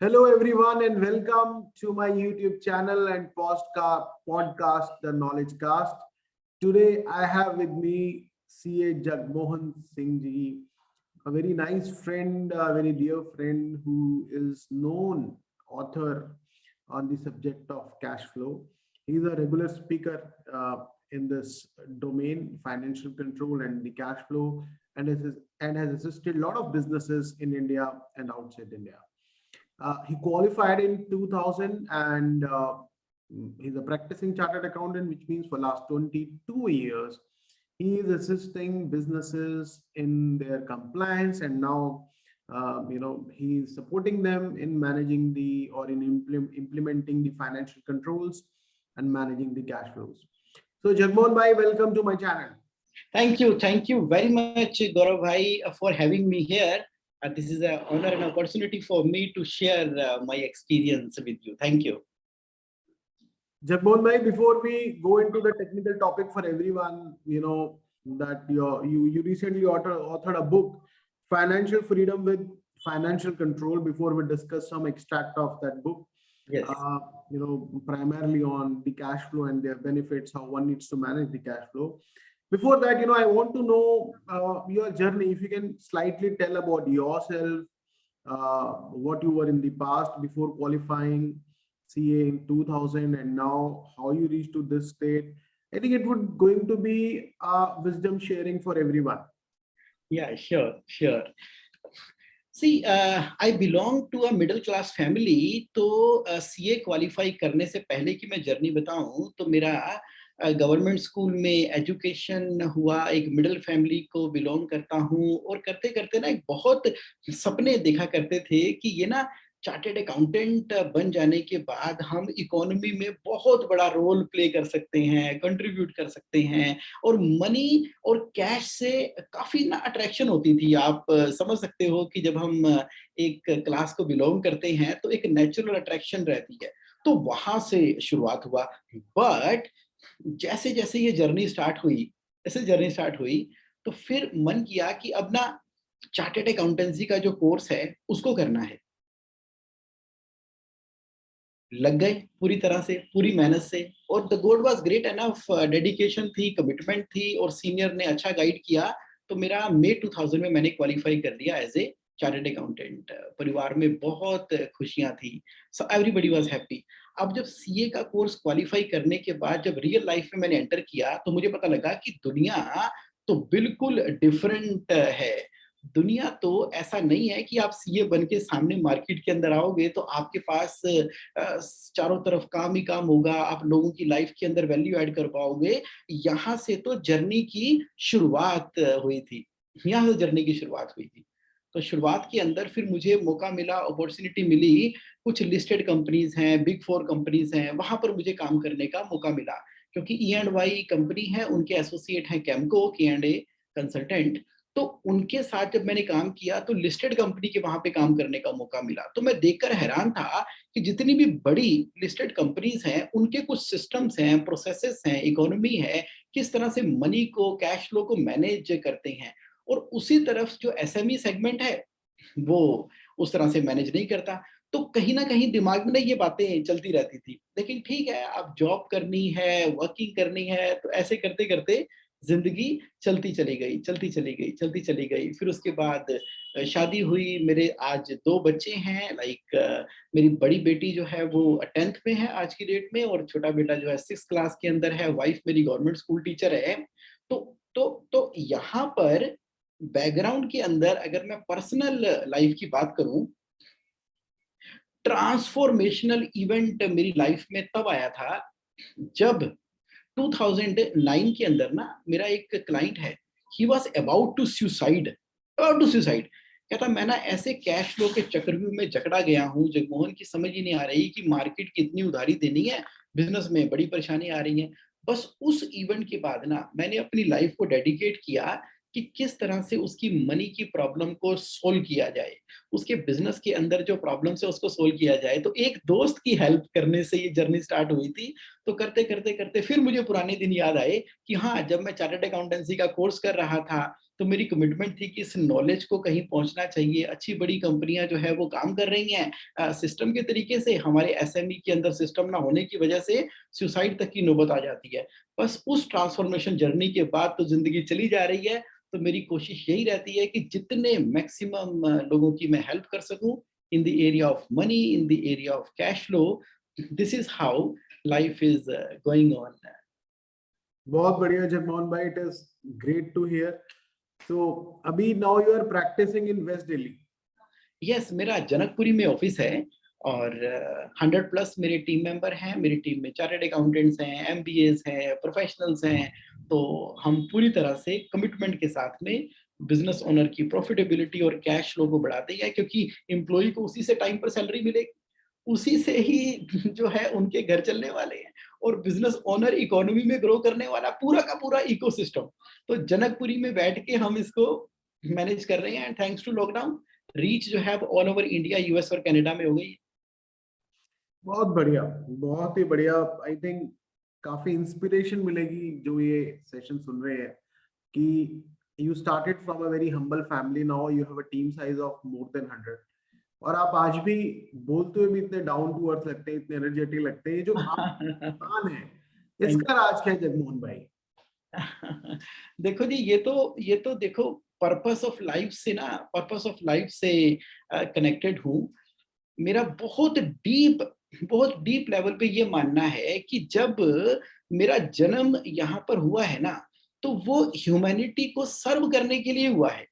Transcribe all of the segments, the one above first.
Hello, everyone, and welcome to my YouTube channel and podcast, The Knowledge Cast. Today, I have with me CA Jagmohan Singh ji, a very nice friend, a very dear friend who is known author on the subject of cash flow. He's a regular speaker in this domain, financial control and the cash flow, and has assisted a lot of businesses in India and outside India. He qualified in 2000 and he's a practicing chartered accountant, which means for last 22 years, he is assisting businesses in their compliance and now, he's supporting them in managing or in implementing the financial controls and managing the cash flows. So Jagmohan Bhai, welcome to my channel. Thank you very much, Gaurav Bhai, for having me here. This is an honor and opportunity for me to share my experience with you. Thank you. Jagmohan Bhai, before we go into the technical topic for everyone, that you recently authored a book, Financial Freedom with Financial Control. Before we discuss some extract of that book, Yes. Primarily on the cash flow and their benefits, how one needs to manage the cash flow. Before that, I want to know your journey. If you can slightly tell about yourself, what you were in the past before qualifying CA in 2000 and now how you reached to this state. I think it would going to be wisdom sharing for everyone. Yeah, sure. See, I belong to a middle class family. तो CA qualify करने से पहले की मैं journey बताऊं तो मेरा government school में एजुकेशन हुआ, एक मिडिल फैमिली को बिलोंग करता हूं और करते करते ना एक बहुत सपने देखा करते थे कि ये ना चार्टेड अकाउंटेंट बन जाने के बाद हम इकोनॉमी में बहुत बड़ा रोल प्ले कर सकते हैं, कंट्रीब्यूट कर सकते हैं और मनी और कैश से काफी ना अट्रैक्शन होती थी। आप समझ सकते हो कि जब हम एक क्लास को बिलोंग करते हैं तो एक नेचुरल अट्रैक्शन रहती है, तो वहां से शुरुआत हुआ। बट जैसे जैसे ये जर्नी स्टार्ट हुई तो फिर मन किया कि अब ना चार्टेड अकाउंटेंसी का जो कोर्स है उसको करना है। लग गए पूरी तरह से, पूरी मेहनत से, और द गोड वाज ग्रेट एनफ, डेडिकेशन थी, कमिटमेंट थी और सीनियर ने अच्छा गाइड किया। तो मेरा मई 2000 में मैंने क्वालिफाई कर लिया एज ए चार्टर्ड अकाउंटेंट। परिवार में बहुत खुशियां थी, सो एवरीबॉडी वाज हैप्पी। अब जब सीए का कोर्स क्वालिफाई करने के बाद जब रियल लाइफ में मैंने एंटर किया तो मुझे पता लगा कि दुनिया तो बिल्कुल डिफरेंट है। दुनिया तो ऐसा नहीं है कि आप सीए बन के सामने मार्केट के अंदर आओगे तो आपके पास चारों तरफ काम ही काम होगा, आप लोगों की लाइफ के अंदर वैल्यू ऐड कर पाओगे। यहाँ से तो जर्नी की शुरुआत हुई थी, तो शुरुआत के अंदर फिर मुझे मौका मिला, अपॉर्चुनिटी मिली। कुछ लिस्टेड कंपनीज हैं, बिग 4 कंपनीज हैं, वहां पर मुझे काम करने का मौका मिला क्योंकि E&Y कंपनी है, उनके एसोसिएट हैं कैमको, K&A कंसल्टेंट। तो उनके साथ जब मैंने काम किया तो लिस्टेड कंपनी के वहां पे काम करने का मौका मिला। तो मैं देखकर हैरान था कि जितनी भी बड़ी लिस्टेड कंपनीज हैं उनके कुछ सिस्टम्स हैं, प्रोसेसेस हैं, इकोनॉमी है, किस तरह से मनी को, कैश फ्लो को मैनेज करते हैं। और उसी तरफ जो एसएमई सेगमेंट है वो उस तरह से मैनेज नहीं करता। तो कहीं ना कहीं दिमाग में ना ये बातें चलती रहती थी, लेकिन ठीक है, अब जॉब करनी है, वर्किंग करनी है, तो ऐसे करते करते जिंदगी चलती चली गई। फिर उसके बाद शादी हुई, मेरे आज 2 बच्चे हैं। मेरी बड़ी बेटी जो है वो 10th में है आज की डेट में, और छोटा बेटा जो है 6th क्लास के अंदर है। वाइफ मेरी गवर्नमेंट स्कूल टीचर है। तो यहाँ पर बैकग्राउंड के अंदर अगर मैं पर्सनल लाइफ की बात करूं, ट्रांसफॉर्मेशनल इवेंट मेरी लाइफ में तब आया था जब 2009 के अंदर ना मेरा एक क्लाइंट है, he was about to suicide. कहता मैं ना ऐसे कैश फ्लो के चक्रव्यूह में जकड़ा गया हूँ जगमोहन, की समझ ही नहीं आ रही कि मार्केट की इतनी उधारी देनी है, बिजनेस में बड़ी परेशानी आ रही है। बस उस इवेंट के बाद ना मैंने अपनी लाइफ को डेडिकेट किया कि किस तरह से उसकी मनी की प्रॉब्लम को सोल्व किया जाए, उसके बिजनेस के अंदर जो प्रॉब्लम है उसको सोल्व किया जाए। तो एक दोस्त की हेल्प करने से ये जर्नी स्टार्ट हुई थी। तो करते करते करते फिर मुझे पुराने दिन याद आए कि हाँ, जब मैं चार्टर्ड अकाउंटेंसी का कोर्स कर रहा था तो मेरी कमिटमेंट थी कि इस नॉलेज को कहीं पहुंचना चाहिए। अच्छी बड़ी कंपनियां जो है वो काम कर रही हैं सिस्टम के तरीके से, हमारे एसएमई के अंदर सिस्टम ना होने की वजह से सुसाइड तक की नौबत आ जाती है। बस उस ट्रांसफॉर्मेशन जर्नी के बाद तो जिंदगी चली जा रही है। तो मेरी कोशिश यही रहती है कि जितने मैक्सिमम लोगों की मैं हेल्प कर सकूं in the area of money, in the area of cash flow. This is how life is going on. बहुत बढ़िया जगमोहन भाई, it is great to hear. तो अभी now you are practicing in west Delhi? Yes, मेरा जनकपुरी में office है और 100 plus मेरे टीम मेंबर हैं। मेरी टीम में चार्टर्ड अकाउंटेंट्स हैं, एमबीएस हैं, प्रोफेशनल्स हैं। तो हम पूरी तरह से कमिटमेंट के साथ में बिजनेस ओनर की प्रॉफिटेबिलिटी और कैश फ्लो को बढ़ाते हैं, क्योंकि एम्प्लॉय को उसी से टाइम पर सैलरी मिलेगी, उसी से ही जो है उनके घर चलने वाले हैं, और बिजनेस ओनर इकोनॉमी में ग्रो करने वाला पूरा का पूरा इकोसिस्टम। तो जनकपुरी में बैठ के हम इसको मैनेज कर रहे हैं। And thanks to lockdown reach जो है ऑल ओवर इंडिया, यूएस और कनाडा में हो गई। बहुत बढ़िया, बहुत ही बढ़िया। आई थिंक काफी इंस्पिरेशन मिलेगी जो ये सेशन सुन रहे हैं कि you started from a very humble family, now you have a team size of more than 100, और आप आज भी बोलते हुए भी इतने डाउन टू अर्थ लगते हैं, इतने एनर्जेटिक लगते हैं। ये जो आप इंसान है, थैंक इसका राज क्या है जगमोहन भाई? देखो जी, ये तो देखो, पर्पस ऑफ लाइफ से ना, पर्पस ऑफ लाइफ से कनेक्टेड हूँ। मेरा बहुत डीप लेवल पे ये मानना है कि जब मेरा जन्म यहाँ पर हुआ है ना, तो वो ह्यूमैनिटी को सर्व करने के लिए हुआ है।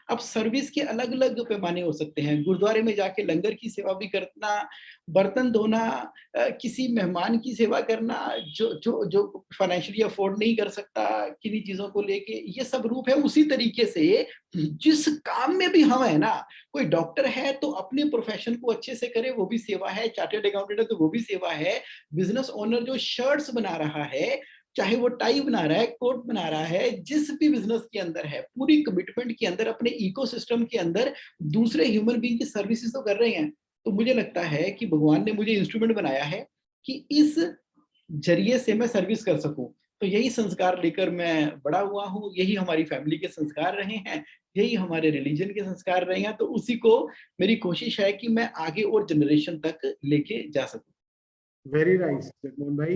अब सर्विस के अलग अलग पैमाने हो सकते हैं। गुरुद्वारे में जाके लंगर की सेवा भी करना, बर्तन धोना, किसी मेहमान की सेवा करना जो जो जो फाइनेंशियली अफोर्ड नहीं कर सकता, किन्हीं चीजों को लेके, ये सब रूप है। उसी तरीके से जिस काम में भी हम है ना, कोई डॉक्टर है तो अपने प्रोफेशन को अच्छे से करे, वो भी सेवा है। चार्टर्ड अकाउंटेंट है तो वो भी सेवा है। बिजनेस ओनर जो शर्ट्स बना रहा है, चाहे वो टाई बना रहा है, कोट बना रहा है, जिस भी बिजनेस के अंदर है, पूरी कमिटमेंट के अंदर, अपने इकोसिस्टम के अंदर दूसरे ह्यूमन बीइंग की सर्विसेज तो कर रहे हैं। तो मुझे लगता है कि भगवान ने मुझे इंस्ट्रूमेंट बनाया है कि इस जरिए से मैं सर्विस कर सकूं। तो यही संस्कार लेकर मैं बड़ा हुआ हूँ, यही हमारी फैमिली के संस्कार रहे हैं, यही हमारे रिलीजन के संस्कार रहे हैं। तो उसी को मेरी कोशिश है कि मैं आगे और जनरेशन तक लेके जा सकूं। वेरी नाइस जगमोहन भाई।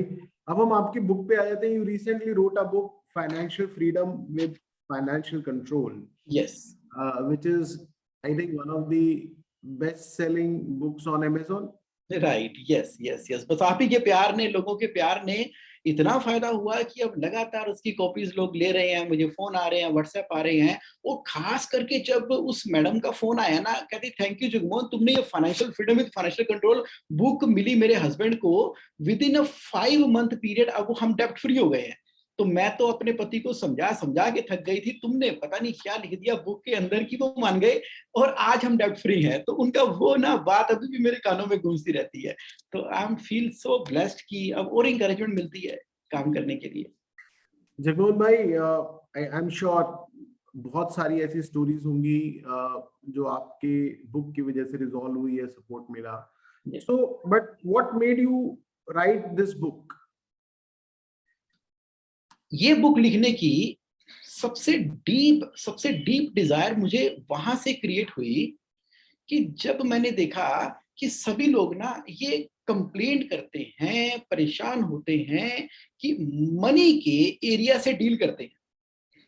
अब हम आपकी बुक पे आ जाते हैं। You recently wrote a book, financial freedom with financial control, yes, which is, I think, one of the best-selling books on Amazon. Right, yes yes yes. बस आप ही के प्यार ने, लोगों के प्यार ने इतना फायदा हुआ कि अब लगातार उसकी कॉपीज लोग ले रहे हैं, मुझे फोन आ रहे हैं, व्हाट्सएप आ रहे हैं। वो खास करके जब उस मैडम का फोन आया ना, कहती थैंक यू जगमोहन, तुमने ये financial freedom with financial control book मिली मेरे हस्बैंड को within a 5 month period, अब वो हम डेप्ट फ्री हो गए हैं। तो मैं तो अपने पति को समझा समझा के थक गई थी, तुमने पता नहीं क्या लिख दिया बुक के अंदर की वो मान गए, और आज हम डेब्ट फ्री हैं। तो उनका वो ना बात अभी भी मेरे कानों में गूंजती रहती है। तो I am feel so blessed कि अब और इंकरेजमेंट मिलती है काम करने के लिए। जगमोहन भाई, आई एम श्योर बहुत सारी ऐसी स्टोरीज होंगी जो आपके बुक की वजह से रिजॉल्व हुई है, सपोर्ट मिला। Yes. So but what made you right this book? ये बुक लिखने की सबसे डीप डिजायर मुझे वहां से क्रिएट हुई कि जब मैंने देखा कि सभी लोग ना ये कंप्लेंट करते हैं, परेशान होते हैं कि मनी के एरिया से डील करते हैं,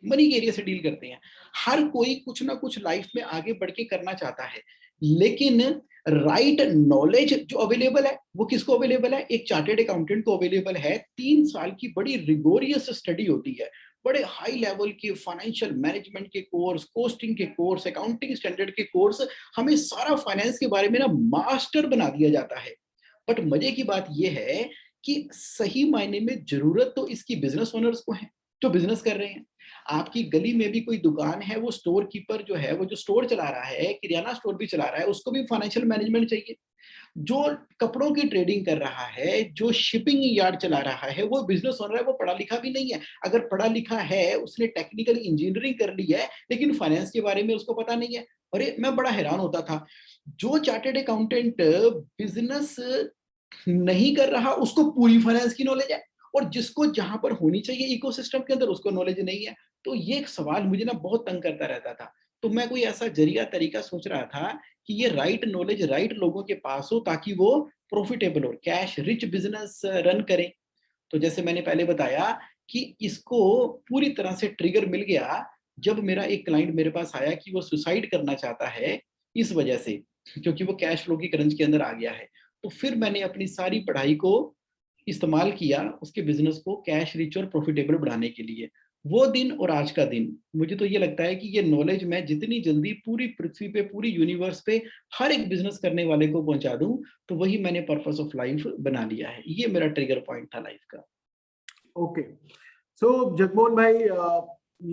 मनी के एरिया से डील करते हैं। हर कोई कुछ ना कुछ लाइफ में आगे बढ़ के करना चाहता है, लेकिन राइट नॉलेज जो अवेलेबल है वो किसको अवेलेबल है? एक चार्टेड अकाउंटेंट को अवेलेबल है। 3 साल की बड़ी रिगोरियस स्टडी होती है, बड़े हाई लेवल के फाइनेंशियल मैनेजमेंट के कोर्स, कोस्टिंग के कोर्स, अकाउंटिंग स्टैंडर्ड के कोर्स, हमें सारा फाइनेंस के बारे में ना मास्टर बना दिया जाता है। बट मजे की बात यह है कि सही मायने में जरूरत तो इसकी बिजनेस ओनर्स को है जो बिजनेस कर रहे हैं। आपकी गली में भी कोई दुकान है, वो स्टोर कीपर जो है, वो जो स्टोर चला रहा है, किराना स्टोर भी चला रहा है, उसको भी फाइनेंशियल मैनेजमेंट चाहिए। जो कपड़ों की ट्रेडिंग कर रहा है, जो शिपिंग यार्ड चला रहा है, वो बिजनेस ओनर है, वो पढ़ा लिखा भी नहीं है। अगर पढ़ा लिखा है, उसने टेक्निकल इंजीनियरिंग कर ली है, लेकिन फाइनेंस के बारे में उसको पता नहीं है। अरे मैं बड़ा हैरान होता था, जो चार्टेड अकाउंटेंट बिजनेस नहीं कर रहा उसको पूरी फाइनेंस की नॉलेज है, और जिसको जहां पर होनी चाहिए इकोसिस्टम के अंदर उसको नॉलेज नहीं है। तो ये एक सवाल मुझे ना बहुत तंग करता रहता था। तो मैं कोई ऐसा जरिया तरीका सोच रहा था कि ये राइट नॉलेज राइट लोगों के पास हो, ताकि वो प्रॉफिटेबल और कैश रिच बिजनेस रन करें। तो जैसे मैंने पहले बताया कि इसको पूरी तरह से ट्रिगर मिल गया जब मेरा एक क्लाइंट मेरे पास आया कि वो सुसाइड करना चाहता है इस वजह से, क्योंकि वो कैश फ्लो की क्रंच के अंदर आ गया है। तो फिर मैंने अपनी सारी पढ़ाई को इस्तेमाल किया उसके बिजनेस को कैश रिच और प्रॉफिटेबल बढ़ाने के लिए। वो दिन और आज का दिन, मुझे तो ये लगता है कि ये नॉलेज मैं जितनी जल्दी पूरी पृथ्वी पे, पूरी यूनिवर्स पे हर एक बिजनेस करने वाले को पहुंचा दूं, तो वही मैंने पर्पस ऑफ लाइफ बना लिया है। ये मेरा ट्रिगर पॉइंट था लाइफ का। ओके, सो जगमोहन भाई,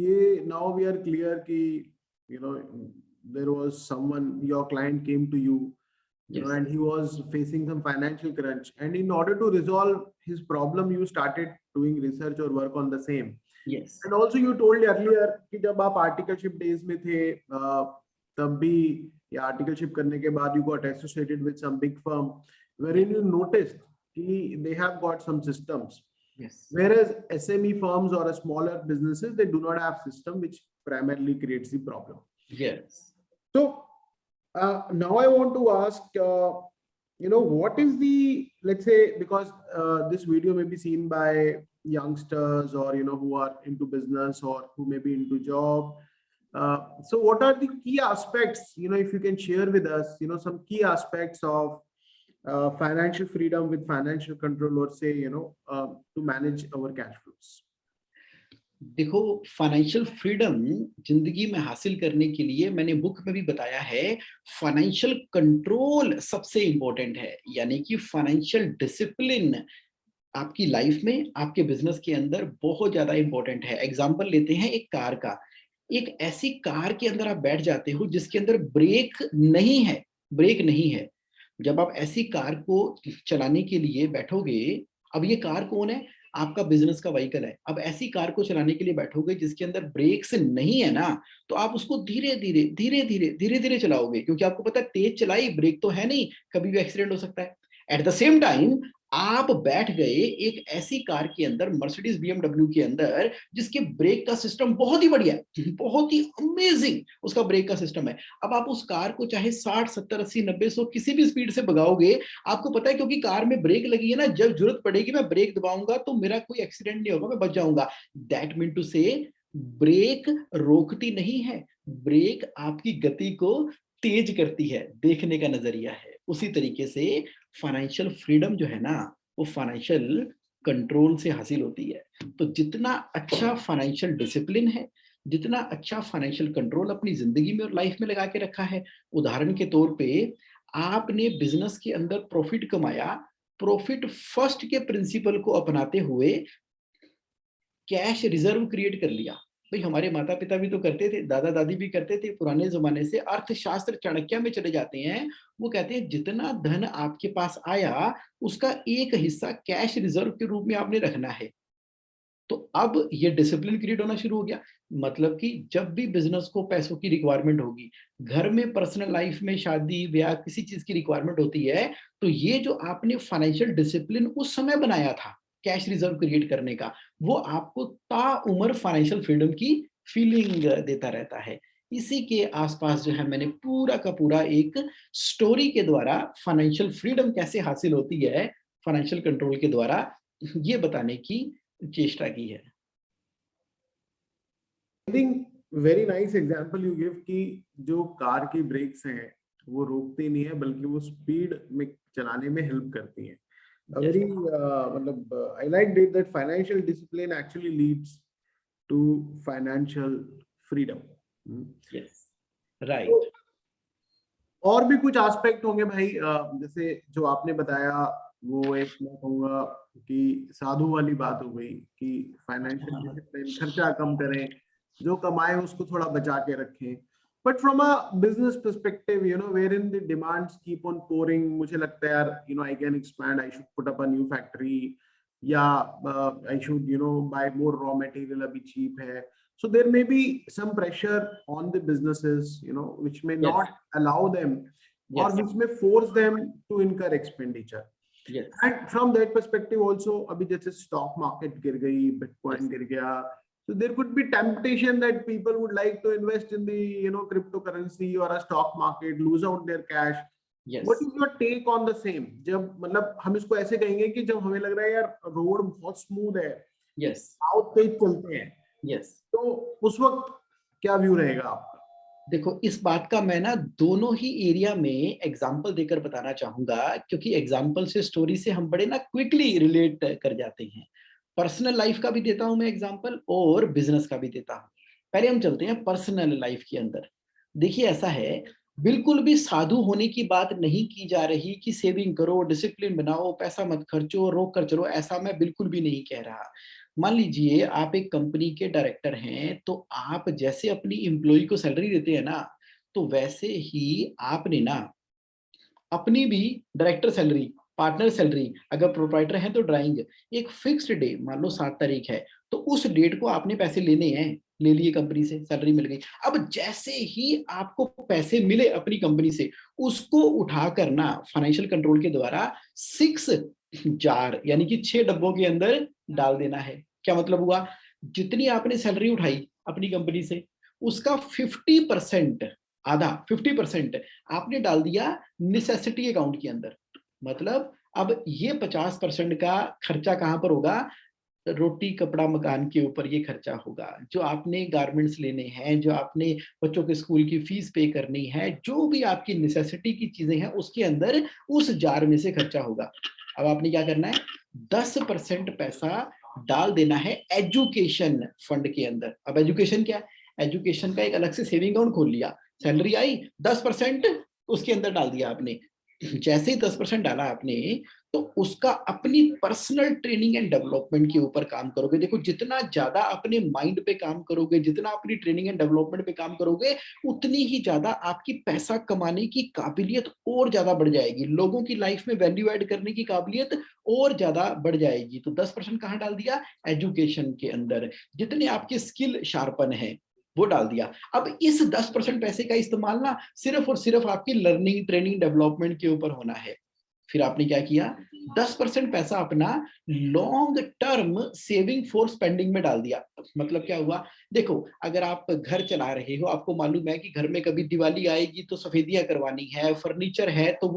ये नाउ वी आर क्लियर कि you know there was someone, your client came to you, you know, yes, and he was facing some financial crunch, and in order to resolve his problem you started doing research or work on the same. Yes, And also you told earlier कि जब आप articleship days में थे, तब भी या articleship करने के बाद you got associated with some big firm wherein you noticed कि they have got some systems, yes, whereas SME firms or smaller businesses, they do not have system, which primarily creates the problem. Yes. So now I want to ask, what is the, let's say, because this video may be seen by youngsters or, who are into business or who may be into job. So what are the key aspects, if you can share with us, some key aspects of financial freedom with financial control, or say, to manage our cash flows. देखो, financial freedom जिंदगी में हासिल करने के लिए मैंने book में भी बताया है, फाइनेंशियल कंट्रोल सबसे इंपॉर्टेंट है। यानी कि फाइनेंशियल डिसिप्लिन आपकी लाइफ में, आपके बिजनेस के अंदर बहुत ज्यादा इंपॉर्टेंट है। एग्जांपल लेते हैं एक कार का। एक ऐसी कार के अंदर आप बैठ जाते हो जिसके अंदर ब्रेक नहीं है, ब्रेक नहीं है। जब आप ऐसी कार को चलाने के लिए बैठोगे, अब ये कार कौन है? आपका बिजनेस का व्हीकल है। अब ऐसी कार को चलाने के लिए बैठोगे जिसके अंदर ब्रेक्स नहीं है ना, तो आप उसको धीरे धीरे धीरे धीरे धीरे धीरे चलाओगे, क्योंकि आपको पता है तेज चलाई, ब्रेक तो है नहीं, कभी भी एक्सीडेंट हो सकता है। एट द सेम टाइम आप बैठ गए एक ऐसी कार के अंदर, मर्सिडीज बीएमडब्ल्यू के अंदर, जिसके ब्रेक का सिस्टम बहुत ही बढ़िया है, बहुत ही अमेजिंग उसका ब्रेक का सिस्टम है। अब आप उस कार को चाहे 60, 70, 80, 90, 100 किसी भी स्पीड से भगाओगे, आपको पता है क्योंकि कार में ब्रेक लगी है ना, जब जरूरत पड़ेगी मैं ब्रेक दबाऊंगा तो मेरा कोई एक्सीडेंट नहीं होगा, मैं बच जाऊंगा। दैट मीन टू से ब्रेक रोकती नहीं है, ब्रेक आपकी गति को तेज करती है, देखने का नजरिया है। उसी तरीके से फाइनेंशियल फ्रीडम जो है ना, वो फाइनेंशियल कंट्रोल से हासिल होती है। तो जितना अच्छा फाइनेंशियल डिसिप्लिन है, जितना अच्छा फाइनेंशियल कंट्रोल अपनी जिंदगी में और लाइफ में लगा के रखा है, उदाहरण के तौर पे आपने बिजनेस के अंदर प्रॉफिट कमाया, प्रॉफिट फर्स्ट के प्रिंसिपल को अपनाते हुए कैश रिजर्व क्रिएट कर लिया। भाई हमारे माता पिता भी तो करते थे, दादा दादी भी करते थे, पुराने जमाने से अर्थशास्त्र चाणक्य में चले जाते हैं। वो कहते हैं जितना धन आपके पास आया उसका एक हिस्सा कैश रिजर्व के रूप में आपने रखना है। तो अब ये डिसिप्लिन क्रिएट होना शुरू हो गया। मतलब कि जब भी बिजनेस को पैसों की रिक्वायरमेंट होगी, घर में, पर्सनल लाइफ में, शादी ब्याह किसी चीज की रिक्वायरमेंट होती है, तो ये जो आपने फाइनेंशियल डिसिप्लिन उस समय बनाया था कैश रिजर्व क्रिएट करने का, वो आपको ताउम्र फाइनेंशियल फ्रीडम की फीलिंग देता रहता है। इसी के आसपास जो है मैंने पूरा का पूरा एक स्टोरी के द्वारा फाइनेंशियल फ्रीडम कैसे हासिल होती है फाइनेंशियल कंट्रोल के द्वारा, ये बताने की चेष्टा की है। I think very nice example you give कि जो कार की ब्रेक्स हैं वो रोकती नहीं है, बल्कि वो स्पीड में चलाने में हेल्प करती हैं। A very मतलब I like that financial discipline actually leads to financial freedom. Yes, तो राइट। और भी कुछ एस्पेक्ट होंगे भाई, जैसे जो आपने बताया, वो एक मैं कहूँगा कि साधु वाली बात हो गई कि फाइनेंशियल डिसिप्लिन, खर्चा कम करें, जो कमाए उसको थोड़ा बचा के रखें। But from a business perspective, wherein the demands keep on pouring, मुझे लगता है यार, I can expand, I should put up a new factory, या I should buy more raw material, अभी चीप है. So there may be some pressure on the businesses, which may yes, not allow them or yes, which may force them to incur expenditure. Yes. And from that perspective also, अभी जैसे stock market गिर गई, Bitcoin Yes. गिर गया, so there could be temptation that people would like to invest in the cryptocurrency or a stock market, lose out their cash. Yes. What is your take on the same? जब मतलब हम इसको ऐसे कहेंगे कि जब हमें लग रहा है यार रोड बहुत स्मूथ है, Yes. साउथ तेज चलते हैं, Yes. तो उस वक्त क्या व्यू रहेगा आपका? देखो, इस बात का मैं ना दोनों ही एरिया में एग्जाम्पल देकर बताना चाहूंगा, क्योंकि एग्जाम्पल से, स्टोरी से हम बड़े ना क्विकली रिलेट कर जाते हैं। पर्सनल लाइफ का भी देता हूं मैं एग्जाम्पल, और बिजनेस का भी देता हूं। पहले हम चलते हैं पर्सनल लाइफ के अंदर। देखिए, ऐसा है, बिल्कुल भी साधु होने की बात नहीं की जा रही कि सेविंग करो, डिसिप्लिन बनाओ, पैसा मत खर्चो, रोक कर चलो, ऐसा मैं बिल्कुल भी नहीं कह रहा। मान लीजिए आप एक कंपनी के डायरेक्टर हैं, तो आप जैसे अपनी एम्प्लॉय को सैलरी देते हैं ना, तो वैसे ही आपने ना अपनी भी डायरेक्टर सैलरी, पार्टनर सैलरी, अगर प्रोप्राइटर है तो ड्राइंग, एक फिक्स्ड डे, मान लो 7 तारीख है, तो उस डेट को आपने पैसे लेने हैं, ले लिए कंपनी से, सैलरी मिल गई। अब जैसे ही आपको पैसे मिले अपनी कंपनी से, उसको उठाकर ना फाइनेंशियल कंट्रोल के द्वारा 6 जार यानी कि 6 डब्बों के अंदर डाल देना है। क्या मतलब हुआ? जितनी आपने सैलरी उठाई अपनी कंपनी से, उसका 50%, आधा 50% आपने डाल दिया नेसेसिटी अकाउंट के अंदर। मतलब अब ये 50% का खर्चा कहां पर होगा? रोटी कपड़ा मकान के ऊपर ये खर्चा होगा। जो आपने गारमेंट्स लेने हैं, जो आपने बच्चों के स्कूल की फीस पे करनी है, जो भी आपकी नेसेसिटी की चीजें हैं, उसके अंदर उस जार में से खर्चा होगा। अब आपने क्या करना है? 10% पैसा डाल देना है एजुकेशन फंड के अंदर। अब एजुकेशन क्या है? एजुकेशन का एक अलग से सेविंग अकाउंट खोल लिया, सैलरी आई, 10% उसके अंदर डाल दिया आपने। जैसे ही 10% डाला आपने, तो उसका अपनी पर्सनल ट्रेनिंग एंड डेवलपमेंट के ऊपर काम करोगे। देखो, जितना ज्यादा अपने माइंड पे काम करोगे, जितना अपनी ट्रेनिंग एंड डेवलपमेंट पे काम करोगे, उतनी ही ज्यादा आपकी पैसा कमाने की काबिलियत और ज्यादा बढ़ जाएगी, लोगों की लाइफ में वैल्यू ऐड करने की काबिलियत और ज्यादा बढ़ जाएगी। तो 10% कहाँ डाल दिया? एजुकेशन के अंदर। जितने आपके स्किल शार्पन है वो डाल दिया। अब इस 10% पैसे का इस्तेमाल ना सिर्फ और सिर्फ आपकी लर्निंग, ट्रेनिंग, डेवलपमेंट के ऊपर होना है। फिर आपने क्या किया? 10% पैसा अपना long term saving for spending में डाल दिया। मतलब क्या हुआ? देखो, अगर आप घर चला रहे हो, आपको मालूम है कि घर में कभी दिवाली आएगी तो सफेदियां करवानी है, फर्नीचर है तो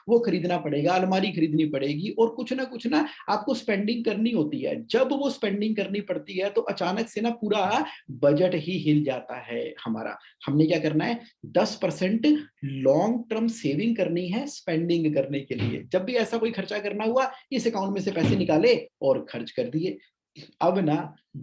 वो खरीदना पड़ेगा, अलमारी खरीदनी पड़ेगी, और कुछ ना आपको स्पेंडिंग करनी होती है। जब वो स्पेंडिंग करनी पड़ती है, तो अचानक से ना पूरा बजट ही हिल जाता है हमारा। हमने क्या करना है? 10% लॉन्ग टर्म सेविंग करनी है स्पेंडिंग करने के लिए। जब भी ऐसा कोई खर्चा करना हुआ, इस अकाउंट में से पैसे निकाले और खर्च कर दिए। अब ना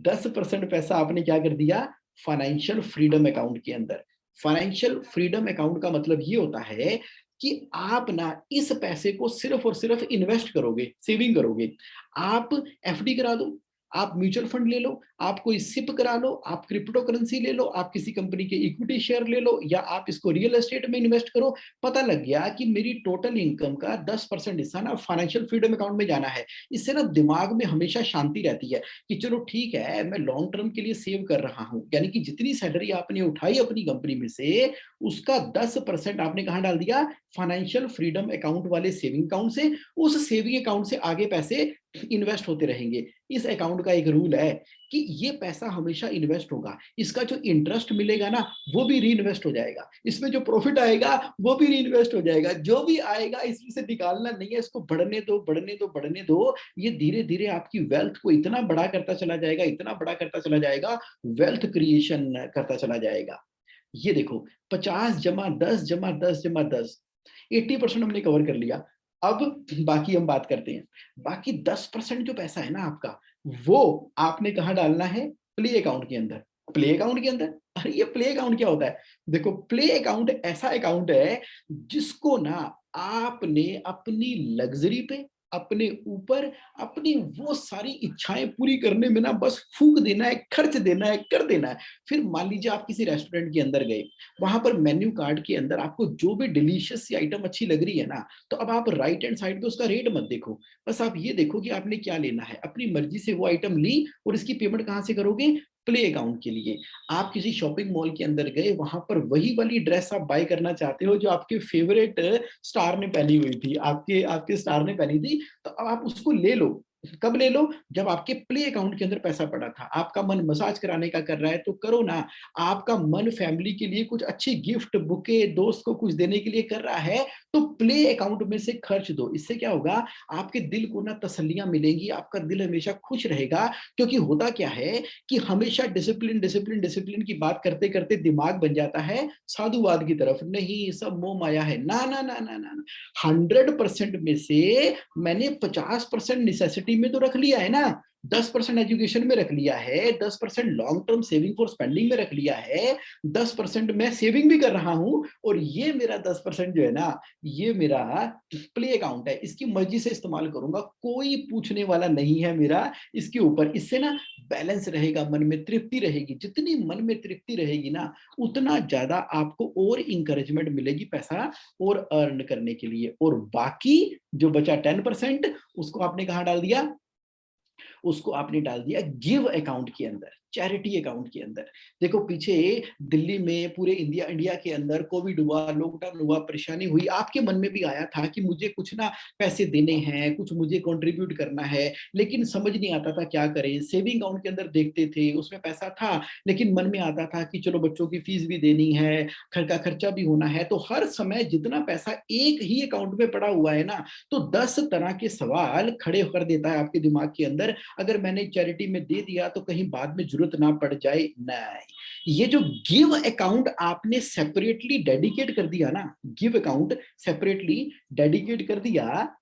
10% पैसा आपने क्या कर दिया? फाइनेंशियल फ्रीडम अकाउंट के अंदर। फाइनेंशियल फ्रीडम अकाउंट का मतलब ये होता है कि आप ना इस पैसे को सिर्फ और सिर्फ इन्वेस्ट करोगे, सेविंग करोगे। आप एफडी करा दो, आप म्यूचुअल फंड ले लो, आप कोई सिप करा लो, आप क्रिप्टो करेंसी ले लो, आप किसी कंपनी के इक्विटी शेयर ले लो, या आप इसको रियल एस्टेट में इन्वेस्ट करो। पता लग गया कि मेरी टोटल इनकम का 10% हिस्सा ना फाइनेंशियल फ्रीडम अकाउंट में जाना है। इससे ना दिमाग में हमेशा शांति रहती है कि चलो ठीक है, मैं लॉन्ग टर्म के लिए सेव कर रहा हूं। यानी कि जितनी सैलरी आपने उठाई अपनी कंपनी में से, उसका 10% आपने कहां डाल दिया? फाइनेंशियल फ्रीडम अकाउंट वाले सेविंग अकाउंट से। उस सेविंग अकाउंट से आगे पैसे इन्वेस्ट होते रहेंगे। इस अकाउंट का एक रूल है कि ये पैसा हमेशा इन्वेस्ट होगा। इसका जो इंटरेस्ट मिलेगा ना, वो भी री इन्वेस्ट हो जाएगा। इसमें जो प्रॉफिट आएगा वो भी री इन्वेस्ट हो जाएगा। जो भी आएगा इसमें से निकालना नहीं है, इसको बढ़ने दो, बढ़ने दो, बढ़ने दो। ये धीरे धीरे आपकी वेल्थ को इतना बड़ा करता चला जाएगा, इतना बड़ा करता चला जाएगा, वेल्थ क्रिएशन करता चला जाएगा। ये देखो, 50 जमा 10 जमा 10 जमा 10, 80% हमने कवर कर लिया। अब बाकी हम बात करते हैं। बाकी 10% जो पैसा है ना आपका, वो आपने कहाँ डालना है? प्ले अकाउंट के अंदर। प्ले अकाउंट के अंदर? अरे ये प्ले अकाउंट क्या होता है? देखो, प्ले अकाउंट ऐसा अकाउंट है जिसको ना आपने अपनी लग्जरी पे, अपने ऊपर, अपनी वो सारी इच्छाएं पूरी करने में ना बस फूंक देना है, खर्च देना है, कर देना है। फिर मान लीजिए आप किसी रेस्टोरेंट के अंदर गए, वहां पर मेन्यू कार्ड के अंदर आपको जो भी डिलीशियस सी आइटम अच्छी लग रही है ना, तो अब आप राइट हैंड साइड पे उसका रेट मत देखो, बस आप ये देखो कि आपने क्या लेना है। अपनी मर्जी से वो आइटम ली, और इसकी पेमेंट कहाँ से करोगे? प्ले अकाउंट के लिए। आप किसी शॉपिंग मॉल के अंदर गए, वहां पर वही वाली ड्रेस आप बाय करना चाहते हो जो आपके फेवरेट स्टार ने पहनी हुई थी, आपके आपके स्टार ने पहनी थी, तो अब आप उसको ले लो। कब ले लो? जब आपके प्ले अकाउंट के अंदर पैसा पड़ा था। आपका मन मसाज कराने का कर रहा है तो करो ना। आपका मन फैमिली के लिए कुछ अच्छी गिफ्ट बुके, दोस्त को कुछ देने के लिए कर रहा है, तो प्ले अकाउंट में से खर्च दो। इससे क्या होगा, आपके दिल को ना तसल्लियां मिलेंगी, आपका दिल हमेशा खुश रहेगा। क्योंकि होता क्या है कि हमेशा डिसिप्लिन डिसिप्लिन डिसिप्लिन की बात करते करते दिमाग बन जाता है साधुवाद की तरफ। नहीं, सब मोह माया है। ना ना ना ना ना, 100% में से मैंने 50% नेसेसिटी में तो रख लिया है ना, 10% एजुकेशन में रख लिया है, 10% long term saving for spending में रख लिया है, 10% मैं सेविंग भी कर रहा हूं, और ये मेरा 10% जो है ना, ये मेरा प्ले अकाउंट है। इसकी मर्जी से इस्तेमाल करूंगा, कोई पूछने वाला नहीं है मेरा इसके ऊपर। इससे ना बैलेंस रहेगा, मन में तृप्ति रहेगी। जितनी मन में तृप्ति रहेगी ना, उतना ज्यादा आपको और इंकरेजमेंट मिलेगी पैसा और अर्न करने के लिए। और बाकी जो बचा 10%, उसको आपने कहाँ डाल दिया? उसको आपने डाल दिया गिव अकाउंट के अंदर, चैरिटी अकाउंट के अंदर। देखो, पीछे दिल्ली में, पूरे इंडिया इंडिया के अंदर कोविड हुआ, लॉकडाउन हुआ, परेशानी हुई, आपके मन में भी आया था कि मुझे कुछ ना पैसे देने हैं, कुछ मुझे कंट्रीब्यूट करना है, लेकिन समझ नहीं आता था क्या करें। सेविंग अकाउंट के अंदर देखते थे, उसमें पैसा था, लेकिन मन में आता था कि चलो बच्चों की फीस भी देनी है, घर का खर्चा भी होना है। तो हर समय जितना पैसा एक ही अकाउंट में पड़ा हुआ है ना, तो 10 तरह के सवाल खड़े कर देता है आपके दिमाग के अंदर। अगर मैंने चैरिटी में दे दिया तो कहीं बाद में जरूरत ना पड़ जाए। नहीं, ये जो गिव अकाउंट आपने सेपरेटली डेडिकेट कर दिया ना, गिव अकाउंट सेपरेटली डेडिकेट कर दिया,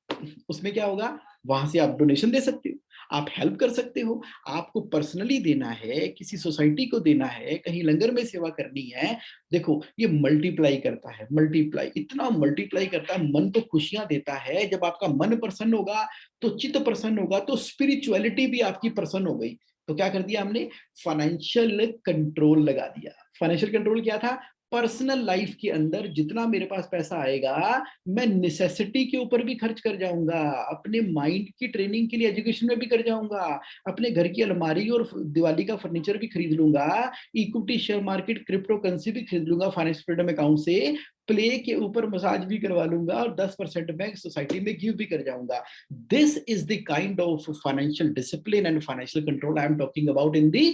उसमें क्या होगा, वहां से आप डोनेशन दे सकते हो, आप हेल्प कर सकते हो। आपको पर्सनली देना है, किसी सोसाइटी को देना है, कहीं लंगर में सेवा करनी है, देखो ये मल्टीप्लाई करता है, मल्टीप्लाई, इतना मल्टीप्लाई करता है। मन तो खुशियां देता है। जब आपका मन प्रसन्न होगा तो चित्त प्रसन्न होगा, तो स्पिरिचुअलिटी भी आपकी प्रसन्न हो गई। तो क्या कर दिया हमने? फाइनेंशियल कंट्रोल लगा दिया। फाइनेंशियल कंट्रोल क्या था? पर्सनल लाइफ के अंदर जितना मेरे पास पैसा आएगा, मैं नेसेसिटी के ऊपर भी खर्च कर जाऊंगा, अपने माइंड की ट्रेनिंग के लिए एजुकेशन में भी कर जाऊंगा, अपने घर की अलमारी और दिवाली का फर्नीचर भी खरीद लूंगा, equity, share market, crypto currency भी खरीद लूंगा फाइनेंस फ्रीडम अकाउंट से, प्ले के ऊपर मसाज भी करवा लूंगा, और 10% मैं सोसाइटी में गिव भी कर जाऊंगा। This is the kind of financial discipline and financial control I am talking about in the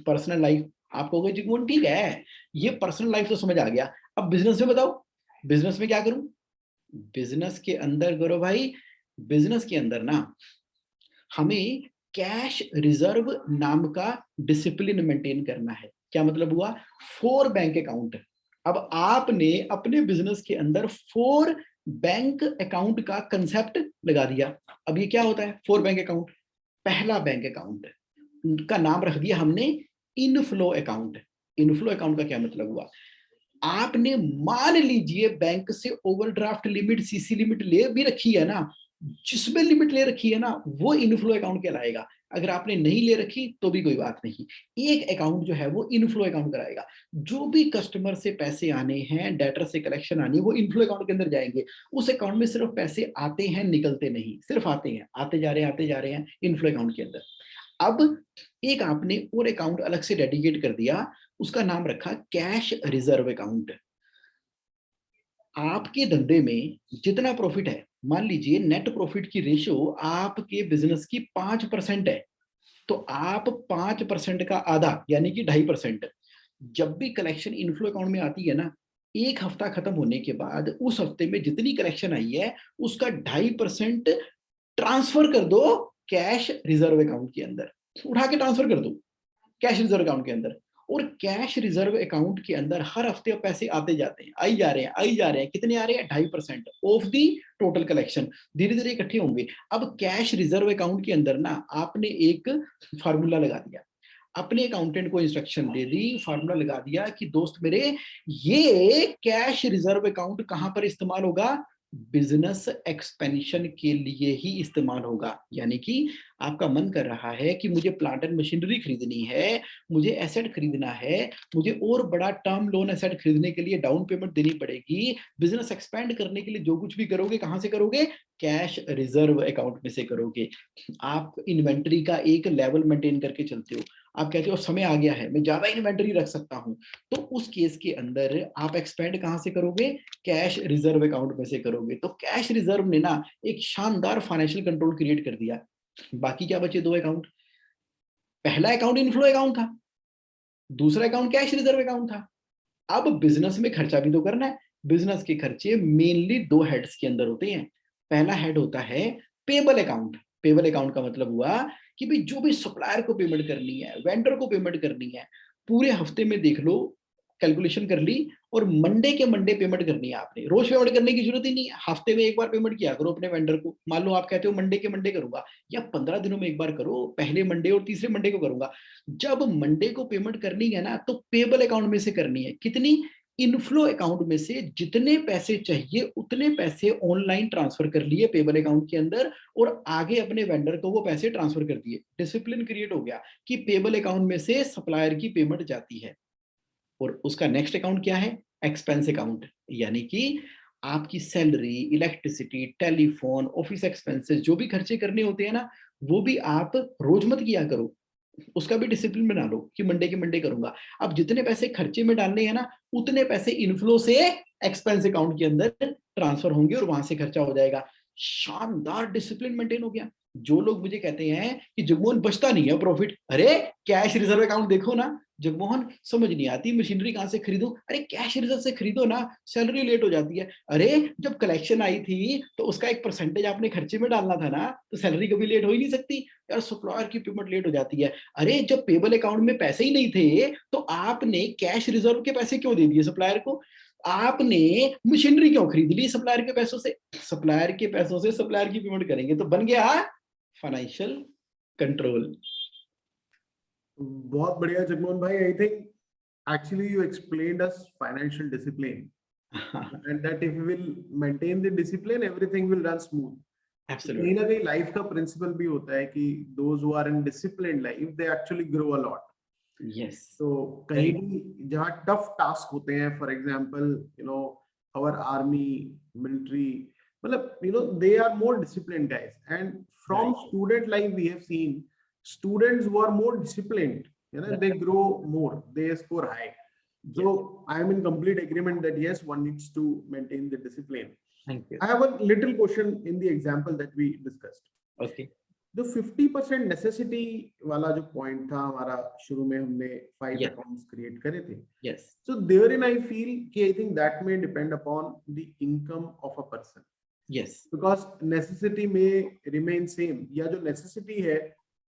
personal life. आप कहोगे जी ठीक है, ये पर्सनल लाइफ तो समझ आ गया, अब बिजनेस में बताओ, बिजनेस में क्या करूं? बिजनेस के अंदर करो भाई, बिजनेस के अंदर ना हमें कैश रिजर्व नाम का डिसिप्लिन मेंटेन करना है। क्या मतलब हुआ? 4 बैंक अकाउंट। अब आपने अपने बिजनेस के अंदर 4 बैंक अकाउंट का कंसेप्ट लगा दिया। अब ये क्या होता है 4 बैंक अकाउंट? पहला बैंक अकाउंट का नाम रख दिया हमने इनफ्लो अकाउंट। इनफ्लो अकाउंट का क्या मतलब हुआ? आपने मान लीजिए बैंक से ओवरड्राफ्ट लिमिट, सीसी लिमिट ले भी रखी है ना, जिसमें लिमिट ले रखी है ना, वो इनफ्लो अकाउंट कहलाएगा। अगर आपने नहीं ले रखी तो भी कोई बात नहीं, एक अकाउंट जो है वो इनफ्लो अकाउंट कराएगा। जो भी कस्टमर से पैसे आने हैं, डेटर से कलेक्शन आनी है, वो इनफ्लो अकाउंट के अंदर जाएंगे। उस अकाउंट में सिर्फ पैसे आते हैं, निकलते नहीं, सिर्फ आते हैं, आते जा रहे हैं, आते जा रहे हैं इनफ्लो अकाउंट के अंदर। अब एक आपने और अकाउंट अलग से डेडिकेट कर दिया, उसका नाम रखा कैश रिजर्व अकाउंट। आपके धंधे में जितना प्रॉफिट है, मान लीजिए नेट प्रॉफिट की रेशियो आपके बिजनेस की 5% है, तो आप 5% का आधा यानी कि 2.5%, जब भी कलेक्शन इनफ्लो अकाउंट में आती है ना, एक हफ्ता खत्म होने के बाद उस हफ्ते में जितनी कलेक्शन आई है उसका 2.5% ट्रांसफर कर दो कैश रिजर्व अकाउंट के अंदर, उठा के ट्रांसफर कर दो कैश रिजर्व अकाउंट के अंदर। और कैश रिजर्व अकाउंट के अंदर हर हफ्ते पैसे आते जाते हैं, आई जा रहे हैं, आई जा रहे हैं। कितने आ रहे हैं? 2.5% ऑफ दी टोटल कलेक्शन, धीरे धीरे इकट्ठे होंगे। अब कैश रिजर्व अकाउंट के अंदर ना आपने एक फार्मूला लगा दिया, अपने अकाउंटेंट को इंस्ट्रक्शन दे दी, फार्मूला लगा दिया कि दोस्त मेरे, ये कैश रिजर्व अकाउंट कहां पर इस्तेमाल होगा? बिजनेस एक्सपेंशन के लिए ही इस्तेमाल होगा। यानी कि आपका मन कर रहा है कि मुझे प्लांट एंड मशीनरी खरीदनी है, मुझे एसेट खरीदना है, मुझे और बड़ा टर्म लोन एसेट खरीदने के लिए डाउन पेमेंट देनी पड़ेगी। बिजनेस एक्सपेंड करने के लिए जो कुछ भी करोगे, कहां से करोगे? कैश रिजर्व अकाउंट में से करोगे। आप इन्वेंटरी का एक लेवल मेंटेन करके चलते हो। आप कहते हो समय आ गया है, मैं ज्यादा इन्वेंटरी रख सकता हूँ, तो उस केस के अंदर आप एक्सपेंड कहाँ से करोगे? कैश रिजर्व अकाउंट में से करोगे। तो कैश रिजर्व ने ना एक शानदार फाइनेंशियल कंट्रोल क्रिएट कर दिया। बाकी क्या बचे? दो अकाउंट। पहला अकाउंट इनफ्लो अकाउंट था, दूसरा अकाउंट कैश रिजर्व अकाउंट था। अब बिजनेस में खर्चा भी तो करना है। बिजनेस के खर्चे मेनली दो हेड्स के अंदर होते हैं। पहला हेड होता है पेबल अकाउंट। पेबल अकाउंट का मतलब हुआ कि भाई जो भी सप्लायर को पेमेंट करनी है, वेंडर को पेमेंट करनी है, पूरे हफ्ते में देख लो, कैलकुलेशन कर ली, और मंडे के मंडे पेमेंट करनी है आपने। रोज पेमेंट करने की जरूरत ही नहीं है, हफ्ते में एक बार पेमेंट किया करो अपने वेंडर को। मान लो आप कहते हो मंडे के मंडे करूंगा, या 15 दिनों में एक बार करो, पहले मंडे और तीसरे मंडे को करूंगा। जब मंडे को पेमेंट करनी है ना, तो पेबल अकाउंट में से करनी है। कितनी? इनफ्लो अकाउंट में से जितने पैसे चाहिए उतने पैसे ऑनलाइन ट्रांसफर कर लिए पेबल अकाउंट के अंदर, और आगे अपने वेंडर को वो पैसे ट्रांसफर कर दिए। डिसिप्लिन क्रिएट हो गया कि पेबल अकाउंट में से सप्लायर की पेमेंट जाती है। और उसका नेक्स्ट अकाउंट क्या है? Expense account. यानी कि आपकी salary, electricity, telephone, office expenses, जो भी खर्चे करने होते हैं ना, वो भी आप रोज मत किया करो, उसका भी डिसिप्लिन बना लो कि मंडे के मंडे करूंगा। अब जितने पैसे खर्चे में डालने हैं ना, उतने पैसे इनफ्लो से एक्सपेंस अकाउंट के अंदर ट्रांसफर होंगे और वहां से खर्चा हो जाएगा। शानदार डिसिप्लिन मेंटेन हो गया। जो लोग मुझे कहते हैं कि जगमोहन बचता नहीं है प्रॉफिट, अरे कैश रिजर्व अकाउंट देखो ना। जगमोहन समझ नहीं आती मशीनरी कहां से खरीदूं, अरे कैश रिजर्व से खरीदो ना, सैलरी लेट हो जाती है। अरे जब कलेक्शन आई थी तो उसका एक परसेंटेज आपने खर्चे में डालना था ना, तो सैलरी कभी लेट हो ही नहीं सकती। यार सप्लायर की पेमेंट लेट हो जाती है। अरे जब पेबल अकाउंट में पैसे ही नहीं थे तो आपने कैश रिजर्व के पैसे क्यों दे दिए सप्लायर को? आपने मशीनरी क्यों खरीद ली सप्लायर के पैसों से? सप्लायर के पैसों से सप्लायर की पेमेंट करेंगे तो बन गया फाइनेंशियल कंट्रोल। बहुत बढ़िया जगमोहन भाई, I think actually you explained us financial discipline, and that if we will maintain the discipline everything will run smooth. तो कहीं ना एब्सोल्युटली। कहीं लाइफ का प्रिंसिपल भी होता है कि those who are in disciplined life they actually grow a lot. Yes. तो कहीं भी जहाँ टफ टास्क होते हैं, for example our army, military, मतलब they are more disciplined guys, and from right. Student life we have seen students who are more disciplined, they grow more, they score high. So yes. I am in complete agreement that yes, one needs to maintain the discipline. Thank you. I have a little question in the example that we discussed. Okay. जो 50% necessity वाला जो point था हमारा, शुरू में हमने 5 yes. Accounts create करे थे. Yes. So therein I feel कि I think that may depend upon the income of a person, yes. because necessity may remain same, या जो necessity है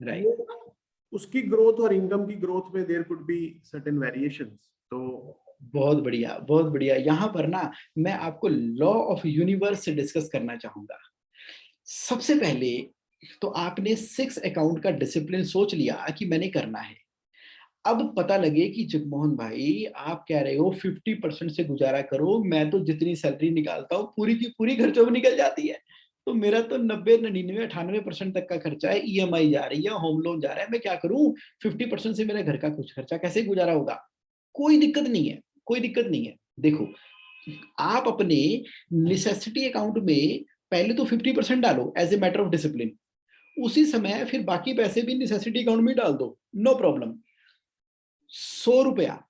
राइट। वो उसकी ग्रोथ और इनकम की ग्रोथ में there could be certain variations. तो बहुत बढ़िया, बहुत बढ़िया। यहाँ पर ना मैं आपको लॉ ऑफ यूनिवर्स से डिस्कस करना चाहूंगा। सबसे पहले तो आपने 6 अकाउंट का डिसिप्लिन सोच लिया कि मैंने करना है। अब पता लगे कि जगमोहन भाई आप कह रहे हो 50% से गुजारा करो, मैं तो जितनी सैलरी निकालता हूँ पूरी की पूरी खर्चों में निकल जाती है, तो मेरा तो 90, 99, 98% तक का खर्चा है, ईएमआई जा रही है, होम लोन जा रहा है, मैं क्या करूं? 50% से मेरे घर का कुछ खर्चा कैसे गुजारा होगा? कोई दिक्कत नहीं है, कोई दिक्कत नहीं है। देखो, आप अपने नेसेसिटी अकाउंट में पहले तो 50% डालो as a matter of discipline, उसी समय फिर बाकी पैसे भी नेसेसिटी अकाउंट में डाल दो, नो प्रॉब्लम। 100 रुपया,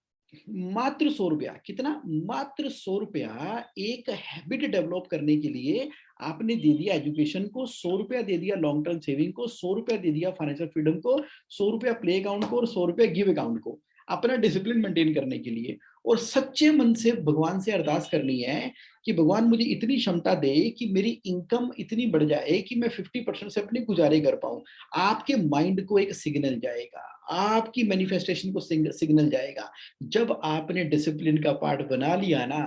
मात्र 100 रुपया, कितना? मात्र 100 रुपया एक हैबिट डेवलप करने के लिए आपने दे दिया एजुकेशन को, 100 रुपया दे दिया लॉन्ग टर्म सेविंग को, 100 रुपया दे दिया फाइनेंशियल फ्रीडम को, 100 रुपया प्ले अकाउंट को, और 100 रुपया गिव अकाउंट को, अपना डिसिप्लिन मेंटेन करने के लिए। और सच्चे मन से भगवान से अरदास करनी है कि भगवान मुझे इतनी क्षमता दे कि मेरी इनकम इतनी बढ़ जाए कि मैं 50% से अपने गुजारे कर पाऊं। आपके माइंड को एक सिग्नल जाएगा, आपकी मैनिफेस्टेशन को सिग्नल जाएगा। जब आपने डिसिप्लिन का पार्ट बना लिया ना,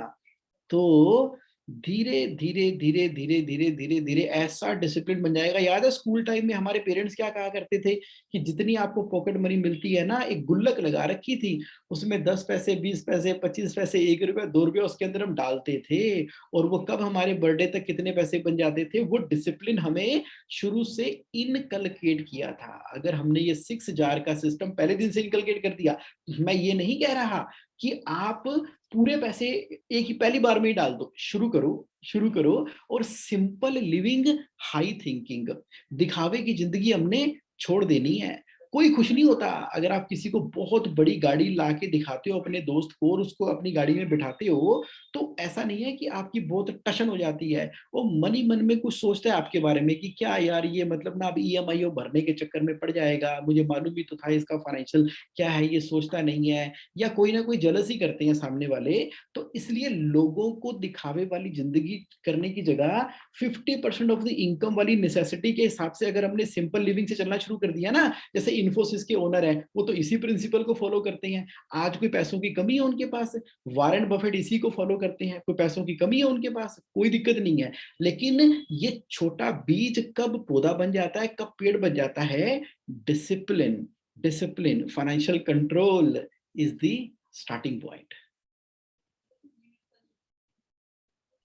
तो धीरे धीरे धीरे धीरे धीरे धीरे धीरे ऐसा डिसिप्लिन बन जाएगा। याद है स्कूल टाइम में हमारे पेरेंट्स क्या कहा करते थे कि जितनी आपको पॉकेट मनी मिलती है ना, एक गुल्लक लगा रखी थी, उसमें 10 पैसे, 20 पैसे, 25 पैसे, 1 रुपया, 2 रुपया उसके अंदर हम डालते थे, और वो कब हमारे बर्थडे तक कितने पैसे बन जाते थे, वो डिसिप्लिन हमें शुरू से इनकलकेट किया था। अगर हमने ये 6 जार का सिस्टम पहले दिन से इनकलकेट कर दिया, मैं ये नहीं कह रहा कि आप पूरे पैसे एक ही पहली बार में ही डाल दो, शुरू करो, शुरू करो। और सिंपल लिविंग, हाई थिंकिंग, दिखावे की जिंदगी हमने छोड़ देनी है। कोई खुश नहीं होता अगर आप किसी को बहुत बड़ी गाड़ी ला के दिखाते हो अपने दोस्त को और उसको अपनी गाड़ी में बिठाते हो, तो ऐसा नहीं है कि आपकी बहुत टशन हो जाती है। वो मन ही मन में कुछ सोचता है आपके बारे में कि क्या यार ये मतलब ना अब ईएमआई भरने के चक्कर में पड़ जाएगा, मुझे मालूम भी तो था इसका फाइनेंशियल क्या है, ये सोचता नहीं है, या कोई ना कोई जेलसी करते हैं सामने वाले। तो इसलिए लोगों को दिखावे वाली जिंदगी करने की जगह 50% ऑफ द इनकम वाली नेसेसिटी के हिसाब से अगर हमने सिंपल लिविंग से चलना शुरू कर दिया ना, जैसे इन्फोसिस के ओनर है वो तो इसी प्रिंसिपल को फॉलो करते हैं। आज कोई पैसों की कमी है उनके पास, वारेन बफेट इसी को फॉलो करते हैं, कोई पैसों की कमी है उनके पास, कोई दिक्कत नहीं है। लेकिन ये छोटा बीज कब पौधा बन जाता है, कब पेड़ बन जाता है? Discipline, discipline, financial control is the starting point.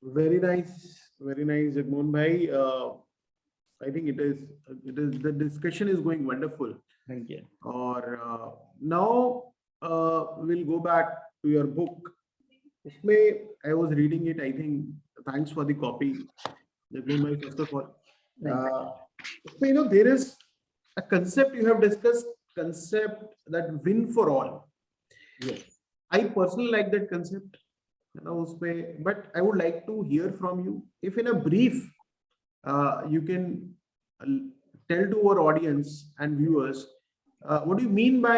Very nice, Jagmohan bhai. I think the discussion is going wonderful. Thank you. Or now we'll go back to your book. उसमें I was reading it. I think thanks for the copy, Jagmohan bhai. First of all, उसमें, you know, there is a concept you have discussed, concept that win for all. Yes. I personally like that concept. You know, उसमें, but I would like to hear from you. If in a brief, you can tell to our audience and viewers, what do you mean by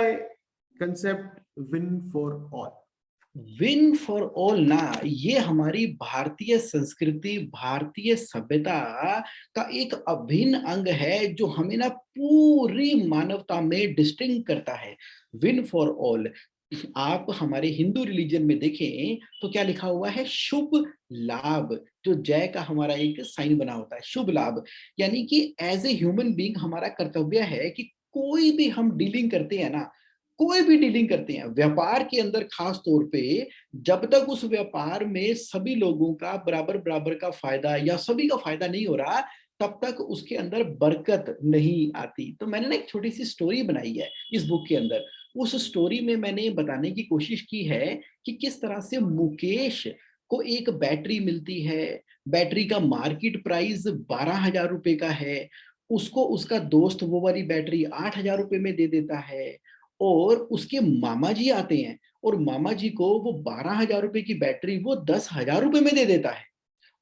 concept win for all? Win for all ना, ये हमारी भारतीय संस्कृति, भारतीय सभ्यता का एक अभिन्न अंग है जो हमें ना पूरी मानवता में डिस्टिंग करता है। Win for all. आप हमारे हिंदू रिलीजन में देखें तो क्या लिखा हुआ है? शुभ लाभ। जो जय का हमारा एक साइन बना होता है, शुभ लाभ। यानी कि एज ए ह्यूमन बीइंग हमारा कर्तव्य है कि कोई भी हम डीलिंग करते हैं ना, कोई भी डीलिंग करते हैं व्यापार के अंदर, खास तौर पे जब तक उस व्यापार में सभी लोगों का बराबर बराबर का फायदा या सभी का फायदा नहीं हो रहा, तब तक उसके अंदर बरकत नहीं आती। तो मैंने ना एक छोटी सी स्टोरी बनाई है इस बुक के अंदर। उस स्टोरी में मैंने बताने की कोशिश की है कि किस तरह से मुकेश को एक बैटरी मिलती है। बैटरी का मार्केट प्राइस 12,000 रुपए का है। उसको उसका दोस्त वो वाली बैटरी 8,000 रुपए में दे देता है, और उसके मामा जी आते हैं और मामा जी को वो 12,000 रुपए की बैटरी वो 10,000 रुपए में दे देता है।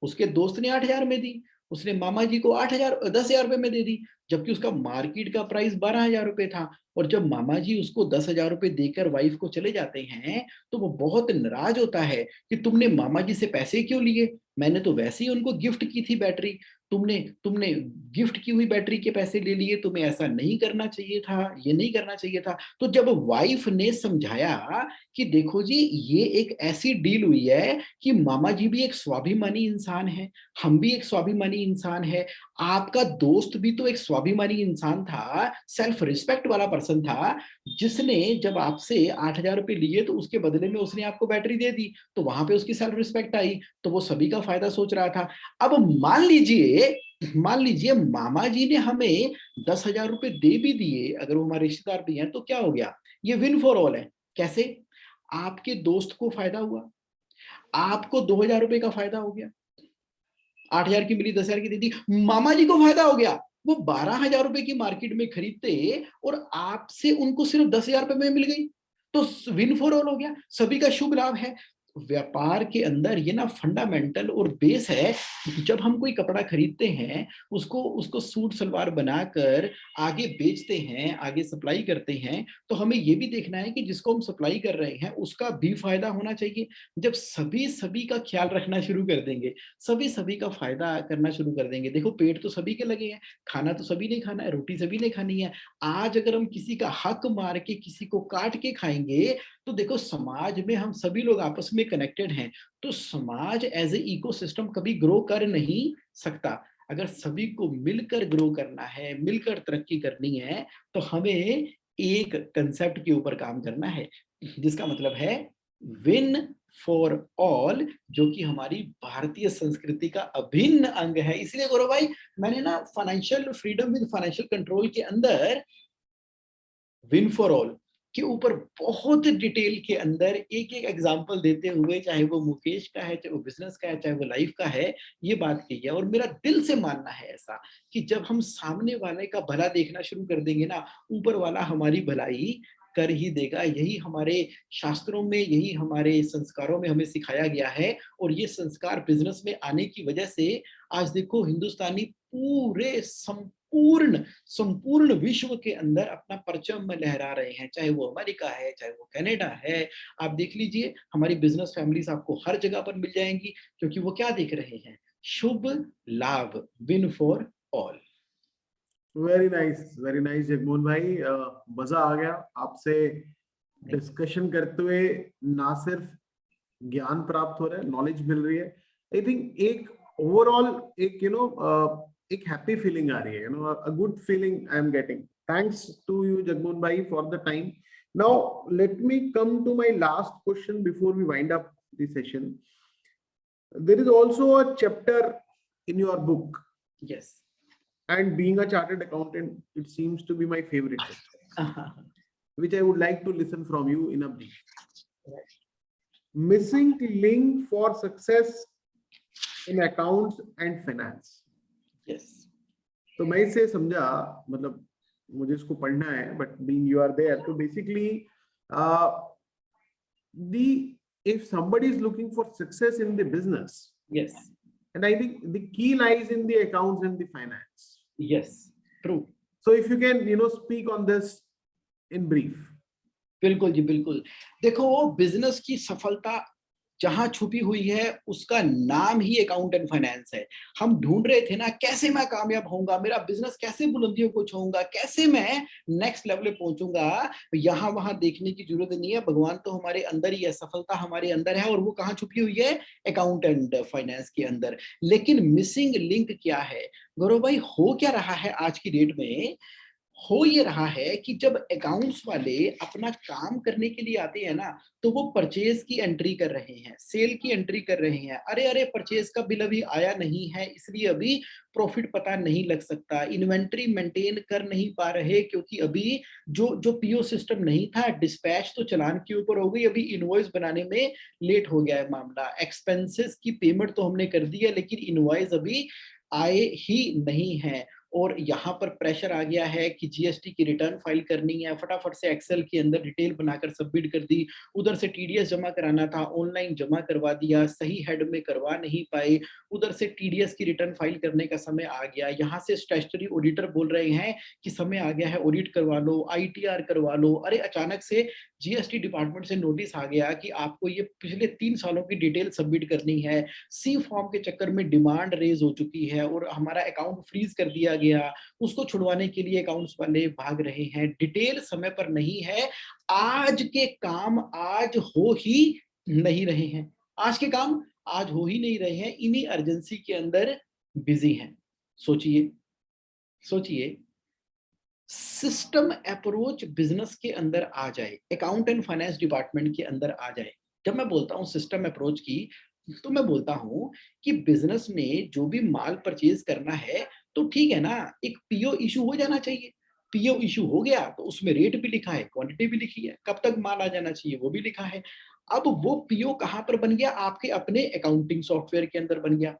उसके दोस्त ने 8,000 में दी, उसने मामा जी को 10,000 रुपए में दे दी, जबकि उसका मार्केट का प्राइस 12,000 रुपए था। और जब मामा जी उसको 10,000 रुपए देकर वाइफ को चले जाते हैं तो वो बहुत नाराज होता है कि तुमने मामा जी से पैसे क्यों लिए, मैंने तो वैसे ही उनको गिफ्ट की थी बैटरी, तुमने तुमने गिफ्ट की हुई बैटरी के पैसे ले लिए, तुम्हें ऐसा नहीं करना चाहिए था, ये नहीं करना चाहिए था। तो जब वाइफ ने समझाया कि देखो जी ये एक ऐसी डील हुई है कि मामा जी भी एक स्वाभिमानी इंसान है, हम भी एक स्वाभिमानी इंसान है, आपका दोस्त भी तो एक स्वाभिमानी इंसान था, सेल्फ रिस्पेक्ट वाला पर्सन था, जिसने जब आपसे 8,000 रुपए लिए तो उसके बदले में उसने आपको बैटरी दे दी, तो वहां पे उसकी सेल्फ रिस्पेक्ट आई, तो वो सभी का फायदा सोच रहा था। अब मान लीजिए मामा जी ने हमें 10,000 रुपए दे भी दिए, अगर वो हमारे रिश्तेदार भी हैं, तो क्या हो गया? ये विन फॉर ऑल है। कैसे? आपके दोस्त को फायदा हुआ, आपको 2,000 रुपए का फायदा हो गया, 8,000 की मिली 10,000 की दे दी, मामा जी को फायदा हो गया, वो 12,000 रुपए की मार्केट में खरीदते और आपसे उनको सिर्फ 10,000 रुपए में मिल गई, तो विन फॉर ऑल हो गया, सभी का शुभ लाभ है। व्यापार के अंदर ये ना फंडामेंटल और बेस है। जब हम कोई कपड़ा खरीदते हैं, उसको उसको सूट सलवार बनाकर आगे बेचते हैं, आगे सप्लाई करते हैं, तो हमें ये भी देखना है कि जिसको हम सप्लाई कर रहे हैं उसका भी फायदा होना चाहिए। जब सभी सभी का ख्याल रखना शुरू कर देंगे, सभी सभी का फायदा करना शुरू कर देंगे, देखो पेट तो सभी के लगे हैं, खाना तो सभी ने खाना है, रोटी सभी ने खानी है। आज अगर हम किसी का हक मार के किसी को काट के खाएंगे, तो देखो समाज में हम सभी लोग आपस में कनेक्टेड हैं, तो समाज एज ए इकोसिस्टम कभी ग्रो कर नहीं सकता। अगर सभी को मिलकर ग्रो करना है, मिलकर तरक्की करनी है, तो हमें एक कंसेप्ट के ऊपर काम करना है, जिसका मतलब है विन फॉर ऑल, जो कि हमारी भारतीय संस्कृति का अभिन्न अंग है। इसलिए गौरव भाई, मैंने ना financial freedom with financial control के अंदर विन फॉर ऑल, के ऊपर बहुत डिटेल के अंदर एक एक एग्जांपल देते हुए, चाहे वो मुकेश का है, चाहे वो बिजनेस का है, चाहे वो लाइफ का है, ये बात की है। और मेरा दिल से मानना है ऐसा कि जब हम सामने वाले का भला देखना शुरू कर देंगे ना, ऊपर वाला हमारी भलाई कर ही देगा। यही हमारे शास्त्रों में, यही हमारे संस्कारों में हमें सिखाया गया है। और ये संस्कार बिजनेस में आने की वजह से आज देखो हिंदुस्तानी पूरे संपूर्ण संपूर्ण विश्व के अंदर अपना परचम लहरा रहे हैं, चाहे वो अमेरिका है, चाहे वो कनाडा है। आप देख लीजिए, हमारी बिजनेस फैमिलीज आपको हर जगह पर मिल जाएंगी, क्योंकि वो क्या देख रहे हैं? शुभ लाभ, win for all. Very nice Jagmohan भाई, मजा आ गया आपसे डिस्कशन करते हुए। ना सिर्फ ज्ञान प्राप्त हो रहा है, नॉलेज मिल रही है, आई थिंक एक ओवरऑल एक एक हैप्पी फीलिंग आ रही है, a good feeling I am getting. Thanks to you Jagmohan भाई for the time. Now let me come to my last question before we wind up the session. There is also a chapter in your book, yes. and being a chartered accountant, it seems to be my favorite chapter, which I would like to listen from you in a brief. Missing link for success in accounts and finance. Yes. तो मैं इसे समझा, मतलब मुझे इसको पढ़ना है, but being you are there, तो basically the if somebody is looking for success in the business, yes. and I think the key lies in the accounts and the finance. Yes, true. So if you can, speak on this in brief. बिल्कुल जी, बिल्कुल। देखो, business की सफलता जहां छुपी हुई है उसका नाम ही अकाउंट एंड फाइनेंस है। हम ढूंढ रहे थे ना, कैसे मैं कामयाब होऊंगा, मेरा बिजनेस कैसे बुलंदियों को छूऊंगा, कैसे मैं नेक्स्ट लेवल पे पहुंचूंगा। यहाँ वहां देखने की जरूरत नहीं है, भगवान तो हमारे अंदर ही है, सफलता हमारे अंदर है। और वो कहाँ छुपी हुई है? अकाउंट एंड फाइनेंस के अंदर। लेकिन मिसिंग लिंक क्या है गौरव भाई? हो क्या रहा है आज की डेट में? हो ये रहा है कि जब अकाउंट्स वाले अपना काम करने के लिए आते हैं ना, तो वो परचेज की एंट्री कर रहे हैं, सेल की एंट्री कर रहे हैं। अरे अरे, परचेज का बिल अभी आया नहीं है, इसलिए अभी प्रॉफिट पता नहीं लग सकता। इन्वेंट्री मेंटेन कर नहीं पा रहे, क्योंकि अभी जो जो पीओ सिस्टम नहीं था, डिस्पैच तो चालान के ऊपर हो गई, अभी इनवॉइस बनाने में लेट हो गया है मामला। एक्सपेंसेस की पेमेंट तो हमने कर दी है, लेकिन इनवॉइस अभी आए ही नहीं है। और यहाँ पर प्रेशर आ गया है कि जीएसटी की रिटर्न फाइल करनी है, फटाफट से एक्सेल के अंदर डिटेल बनाकर सबमिट कर दी। उधर से टीडीएस जमा कराना था, ऑनलाइन जमा करवा दिया, सही हेड में करवा नहीं पाए। उधर से टीडीएस की रिटर्न फाइल करने का समय आ गया, यहाँ से स्टैट्यूटरी ऑडिटर बोल रहे हैं कि समय आ गया है, ऑडिट करवा लो, आईटीआर करवा लो। अरे अचानक से जीएसटी डिपार्टमेंट से नोटिस आ गया कि आपको ये पिछले 3 सालों की डिटेल सबमिट करनी है। सी फॉर्म के चक्कर में डिमांड रेज हो चुकी है और हमारा अकाउंट फ्रीज कर दिया गया। उसको छुड़वाने के लिए अकाउंट्स वाले भाग रहे हैं, डिटेल समय पर नहीं है। आज के काम आज हो ही नहीं रहे हैं, आज के काम आज हो ही नहीं रहे हैं, इन्हीं अर्जेंसी के अंदर बिजी हैं। सोचिए, सोचिए, सिस्टम अप्रोच बिजनेस के अंदर आ जाए, अकाउंट एंड फाइनेंस डिपार्टमेंट के अंदर आ जाए। जब मैं बोलता हूं सिस्टम अप्रोच की, तो मैं बोलता हूं कि बिजनेस में जो भी माल परचेज करना है, तो ठीक है ना, एक पीओ इशू हो जाना चाहिए। पीओ इशू हो गया तो उसमें रेट भी लिखा है, क्वांटिटी भी लिखी है, कब तक माल आ जाना चाहिए वो भी लिखा है। अब वो पीओ कहां पर बन गया? आपके अपने अकाउंटिंग सॉफ्टवेयर के अंदर बन गया।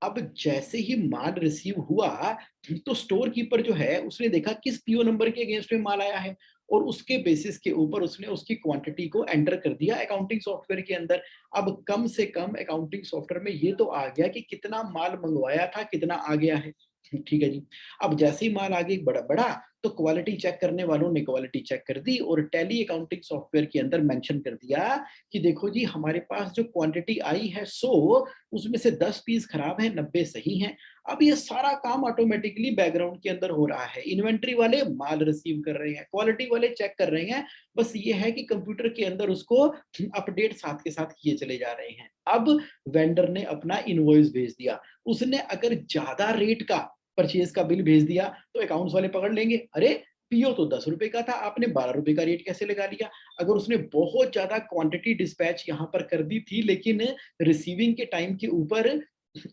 अब जैसे ही माल रिसीव हुआ, तो स्टोर कीपर जो है उसने देखा किस पीओ नंबर के अगेंस्ट में माल आया है, और उसके बेसिस के ऊपर उसने उसकी क्वांटिटी को एंटर कर दिया अकाउंटिंग सॉफ्टवेयर के अंदर। अब कम से कम अकाउंटिंग सॉफ्टवेयर में ये तो आ गया कि कितना माल मंगवाया था, कितना आ गया है। ठीक है जी। अब जैसे ही माल आगे बड़ा बड़ा, तो क्वालिटी चेक करने वालों ने क्वालिटी चेक कर दी और टैली अकाउंटिंग सॉफ्टवेयर के अंदर मेंशन कर दिया कि देखो जी, हमारे पास जो क्वांटिटी आई है 100, उसमें से 10 पीस खराब है, 90 सही हैं। अब ये सारा काम ऑटोमेटिकली बैकग्राउंड के अंदर हो रहा है। इन्वेंट्री वाले माल रिसीव कर रहे हैं, क्वालिटी वाले चेक कर रहे हैं। बस ये है कि कंप्यूटर के अंदर उसको अपडेट साथ के साथ किए चले जा रहे हैं। अब वेंडर ने अपना इनवॉइस भेज दिया, उसने अगर ज्यादा रेट का परचेज का बिल भेज दिया, तो अकाउंट्स वाले पकड़ लेंगे, अरे पीओ तो 10 रुपए का था, आपने 12 रुपए का रेट कैसे लगा लिया। अगर उसने बहुत ज्यादा क्वांटिटी डिस्पैच यहाँ पर कर दी थी, लेकिन रिसीविंग के टाइम के ऊपर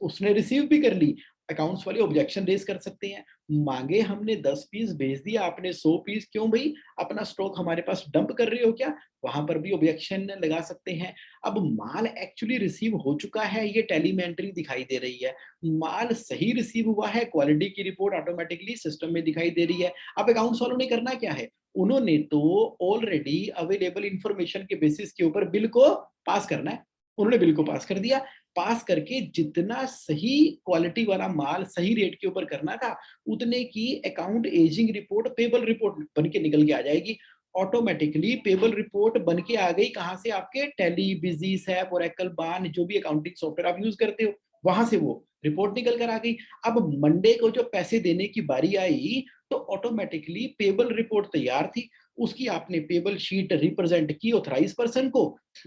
उसने रिसीव भी कर ली, अकाउंट्स वाले ऑब्जेक्शन रेज कर सकते हैं, मांगे हमने 10 पीस भेज दिया, आपने 100 पीस, क्यों भाई अपना स्टॉक हमारे पास डंप कर रहे हो क्या? वहां पर भी ऑब्जेक्शन लगा सकते हैं। अब माल एक्चुअली रिसीव हो चुका है, ये टैली में एंट्री दिखाई दे रही है, माल सही रिसीव हुआ है, क्वालिटी की रिपोर्ट ऑटोमेटिकली सिस्टम में दिखाई दे रही है। अब अकाउंट्स वालों ने करना क्या है, उन्होंने तो ऑलरेडी अवेलेबल इंफॉर्मेशन के बेसिस के ऊपर बिल को पास करना है। उन्होंने बिल को पास कर दिया, पास करके जितना सही क्वालिटी वाला माल सही रेट के ऊपर करना था, उतने की account ageing report, payable report बन के निकल के आ जाएगी। ऑटोमेटिकली पेबल रिपोर्ट बन के आ गई कहां से, आपके टैली, बिजी, सैप, ओरेकल, बान, जो भी अकाउंटिंग सॉफ्टवेयर आप यूज करते हो, वहां से वो रिपोर्ट निकल कर आ गई। अब मंडे को जो पैसे देने की बारी आई, तो ऑटोमेटिकली पेबल रिपोर्ट तैयार थी, उसकी आपने पेबल शीट रिप्रेजेंट की ऑथराइज पर्सन को,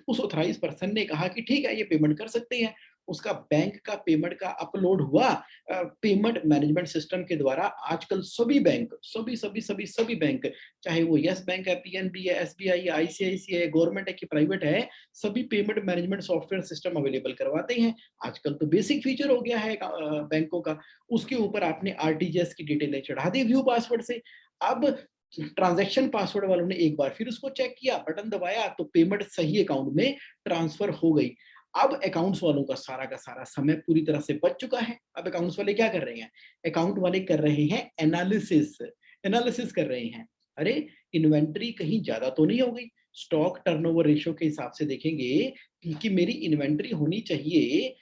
उस ऑथराइज पर्सन ने कहा कि ठीक है ये पेमेंट कर सकते हैं, उसका बैंक का पेमेंट का अपलोड हुआ पेमेंट मैनेजमेंट सिस्टम के द्वारा। आजकल सभी बैंक, सभी बैंक, चाहे वो यस बैंक है, पीएनबी है, एसबीआई है, आईसीआईसीआई है, गवर्नमेंट है कि प्राइवेट है, सभी payment management software system available करवाते हैं। आजकल तो बेसिक फीचर हो गया है बैंकों का, उसके ऊपर आपने आरटीजीएस की डिटेलें चढ़ा दी व्यू पासवर्ड से। अब ट्रांजैक्शन पासवर्ड वालों ने एक बार फिर उसको चेक किया, बटन दबाया तो पेमेंट सही अकाउंट में ट्रांसफर हो गई। अब अकाउंट्स वालों का सारा समय पूरी तरह से बच चुका है। अब अकाउंट्स वाले क्या कर रहे हैं, अकाउंट वाले कर रहे हैं एनालिसिस, एनालिसिस कर रहे हैं, अरे इन्वेंट्री कहीं ज्यादा तो नहीं हो गई, स्टॉक टर्नओवर रेशियो के हिसाब से देखेंगे कि मेरी इन्वेंट्री होनी चाहिए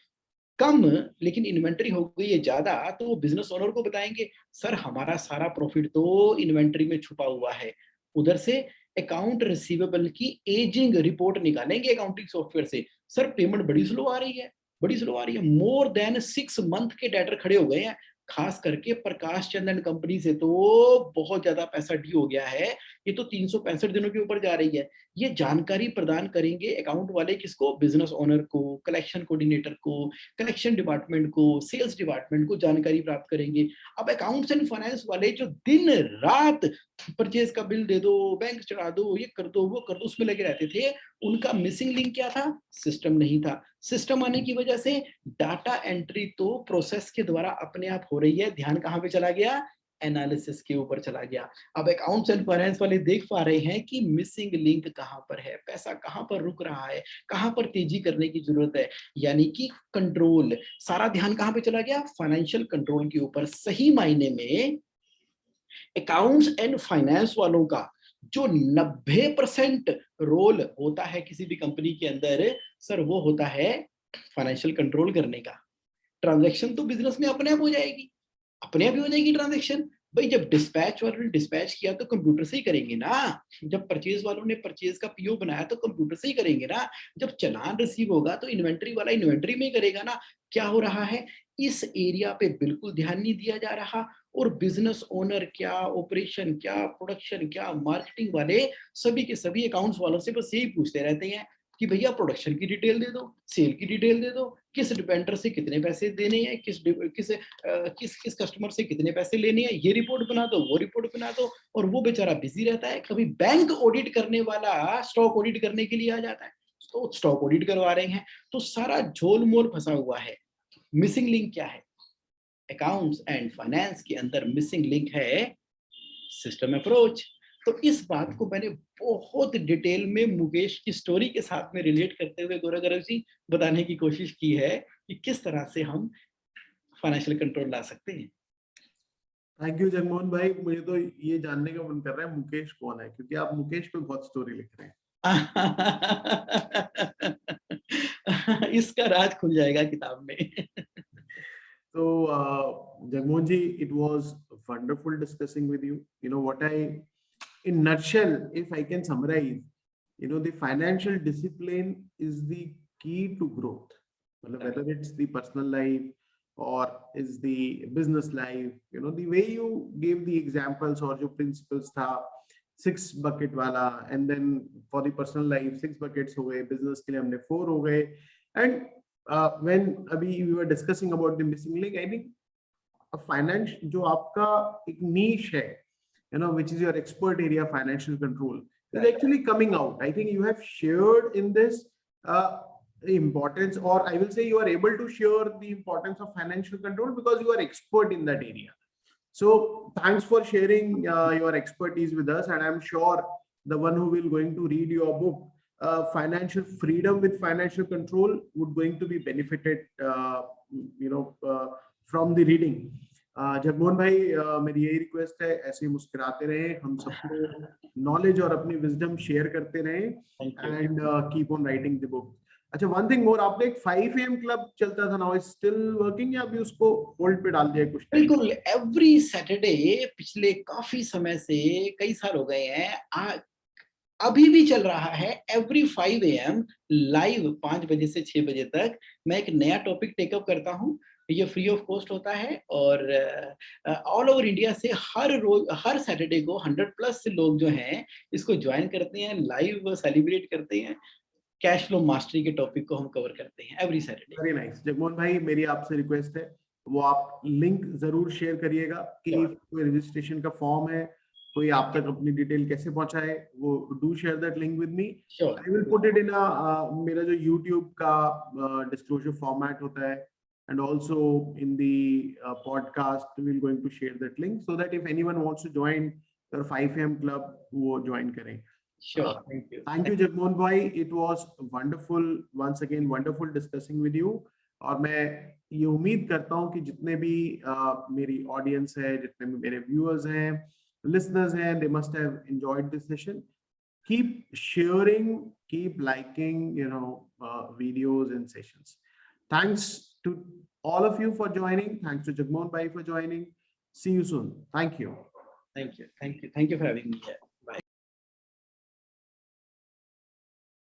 कम, लेकिन इन्वेंट्री हो गई है ज्यादा, तो वो बिजनेस ओनर को बताएंगे सर हमारा सारा प्रॉफिट तो इन्वेंट्री में छुपा हुआ है। उधर से अकाउंट रिसीवेबल की एजिंग रिपोर्ट निकालेंगे अकाउंटिंग सॉफ्टवेयर से, सर पेमेंट बड़ी स्लो आ रही है, बड़ी स्लो आ रही है, मोर देन 6 मंथ के डेटर खड़े हो गए हैं। खास करके प्रकाश चंदन कंपनी से तो बहुत ज्यादा पैसा ड्यू हो गया है, ये तो 365 दिनों के ऊपर जा रही है। ये जानकारी प्रदान करेंगे अकाउंट वाले किसको, बिजनेस ओनर को, कलेक्शन कोऑर्डिनेटर को, कलेक्शन डिपार्टमेंट को, सेल्स डिपार्टमेंट को जानकारी प्राप्त करेंगे। अब अकाउंट्स एंड फाइनेंस वाले जो दिन रात परचेज का बिल दे दो, बैंक चढ़ा दो, ये कर दो, वो कर दो, उसमें लगे रहते थे, उनका मिसिंग लिंक क्या था, सिस्टम नहीं था। सिस्टम आने की वजह से डाटा एंट्री तो प्रोसेस के द्वारा अपने आप हो रही है, ध्यान कहां पे चला गया, एनालिसिस के ऊपर चला गया। अब अकाउंट्स एंड फाइनेंस वाले देख पा रहे हैं कि मिसिंग लिंक कहां पर है, पैसा कहां पर रुक रहा है, कहां पर तेजी करने की जरूरत है, यानी कि कंट्रोल, सारा ध्यान कहां पे चला गया, फाइनेंशियल कंट्रोल के ऊपर। सही मायने में अकाउंट्स एंड फाइनेंस वालों का जो 90% रोल होता है किसी भी कंपनी के अंदर, सर वो होता है फाइनेंशियल कंट्रोल करने का। ट्रांजैक्शन तो बिजनेस में अपने आप हो जाएगी, अपने आप ही हो जाएगी ट्रांजैक्शन। भाई जब डिस्पैच वालों ने डिस्पैच किया तो कंप्यूटर से ही करेंगे ना, जब परचेज वालों ने परचेज का पीओ बनाया तो कंप्यूटर से ही करेंगे ना, जब चालान रिसीव होगा तो इन्वेंट्री वाला इन्वेंट्री में ही करेगा ना। क्या हो रहा है, इस एरिया पे बिल्कुल ध्यान नहीं दिया जा रहा, और बिजनेस ओनर क्या, ऑपरेशन क्या, प्रोडक्शन क्या, मार्केटिंग वाले सभी के सभी अकाउंट्स वालों से बस यही पूछते रहते हैं कि भैया प्रोडक्शन की डिटेल दे दो, सेल की डिटेल दे दो, किस डिपेंडर से कितने पैसे देने हैं, किस कस्टमर से कितने पैसे लेने हैं, ये रिपोर्ट बना दो, वो रिपोर्ट बना दो। और वो बेचारा बिजी रहता है, कभी बैंक ऑडिट करने वाला स्टॉक ऑडिट करने के लिए आ जाता है, तो स्टॉक ऑडिट करवा रहे हैं, तो सारा झोलमोल फंसा हुआ है। मिसिंग लिंक क्या है, अकाउंट्स एंड फाइनेंस के अंदर मिसिंग लिंक है सिस्टम अप्रोच। तो इस बात को मैंने बहुत डिटेल में मुकेश की स्टोरी के साथ में रिलेट करते हुए गौरव जी बताने की कोशिश की है कि किस तरह से हम फाइनेंशियल कंट्रोल ला सकते हैं। थैंक यू जगमोहन भाई, मुझे तो ये जानने का मन कर रहा है मुकेश कौन है, क्योंकि आप मुकेश पे बहुत स्टोरी लिख रहे हैं। इसका राज खुल जाएगा किताब में। So, Jagmohan ji, it was wonderful discussing with you. You know what in nutshell, if I can summarize, the financial discipline is the key to growth. Whether it's the personal life or is the business life, the way you gave the examples or your principles tha, 6 bucket wala, and then for the personal life 6 buckets ho gaye, business ke liye humne 4 ho gaye, and when abhi we were discussing about the missing link, I think a finance जो आपका एक niche है, which is your expert area, financial control, is actually coming out. I think you have shared in this the importance, or I will say you are able to share the importance of financial control because you are expert in that area. So thanks for sharing your expertise with us, and I'm sure the one who will going to read your book, Financial Freedom with Financial Control, would going to be benefited, from the reading. Jagmohan भाई, मेरी यही request है, ऐसे ही मुस्कुराते रहे, हम सबको knowledge और अपनी विजडम शेयर करते रहे, and keep on writing the book. अच्छा, वन थिंग मोर, आपने एक 5 AM क्लब चलता था, नाउ इज स्टिल वर्किंग या अभी उसको होल्ड पे डाल दिया कुछ टाइम? बिल्कुल, एवरी सैटरडे पिछले काफी समय से, कई साल हो गए हैं, अभी भी चल रहा है. एवरी 5 AM लाइव 5 बजे से 6 बजे तक मैं एक नया टॉपिक टेकअप करता हूँ. ये फ्री ऑफ कॉस्ट होता है और ऑल ओवर इंडिया से हर रोज, हर सैटरडे को 100+ लोग जो हैं इसको ज्वाइन करते हैं, लाइव सेलिब्रेट करते हैं. कैश फ्लो मास्टरी के टॉपिक को हम कवर करते हैं every Saturday. Very nice. Jagmohan भाई, मेरी आपसे रिक्वेस्ट है, वो आप लिंक जरूर शेयर करिएगा कि कोई रजिस्ट्रेशन का फॉर्म है, कोई आप तक अपनी डिटेल कैसे पहुंचाए, वो do share that link with me. I will put it in मेरा जो YouTube का डिस्क्लोजर फॉर्मेट होता है, and also in the podcast we're going to share that link so that if anyone wants to join your 5 AM club, wo join kare. Sure. Thank you Jagmohan bhai, it was wonderful, once again wonderful discussing with you. और मैं ये उम्मीद करता हूँ कि जितने भी मेरी ऑडियंस है, जितने भी मेरे व्यूअर्स हैं, listeners हैं, they must have enjoyed this session. Keep sharing, keep liking, videos and sessions. Thanks to all of you for joining. Thanks to Jagmohan bhai for joining. See you soon. Thank you. Thank you. Thank you. Thank you for having me here.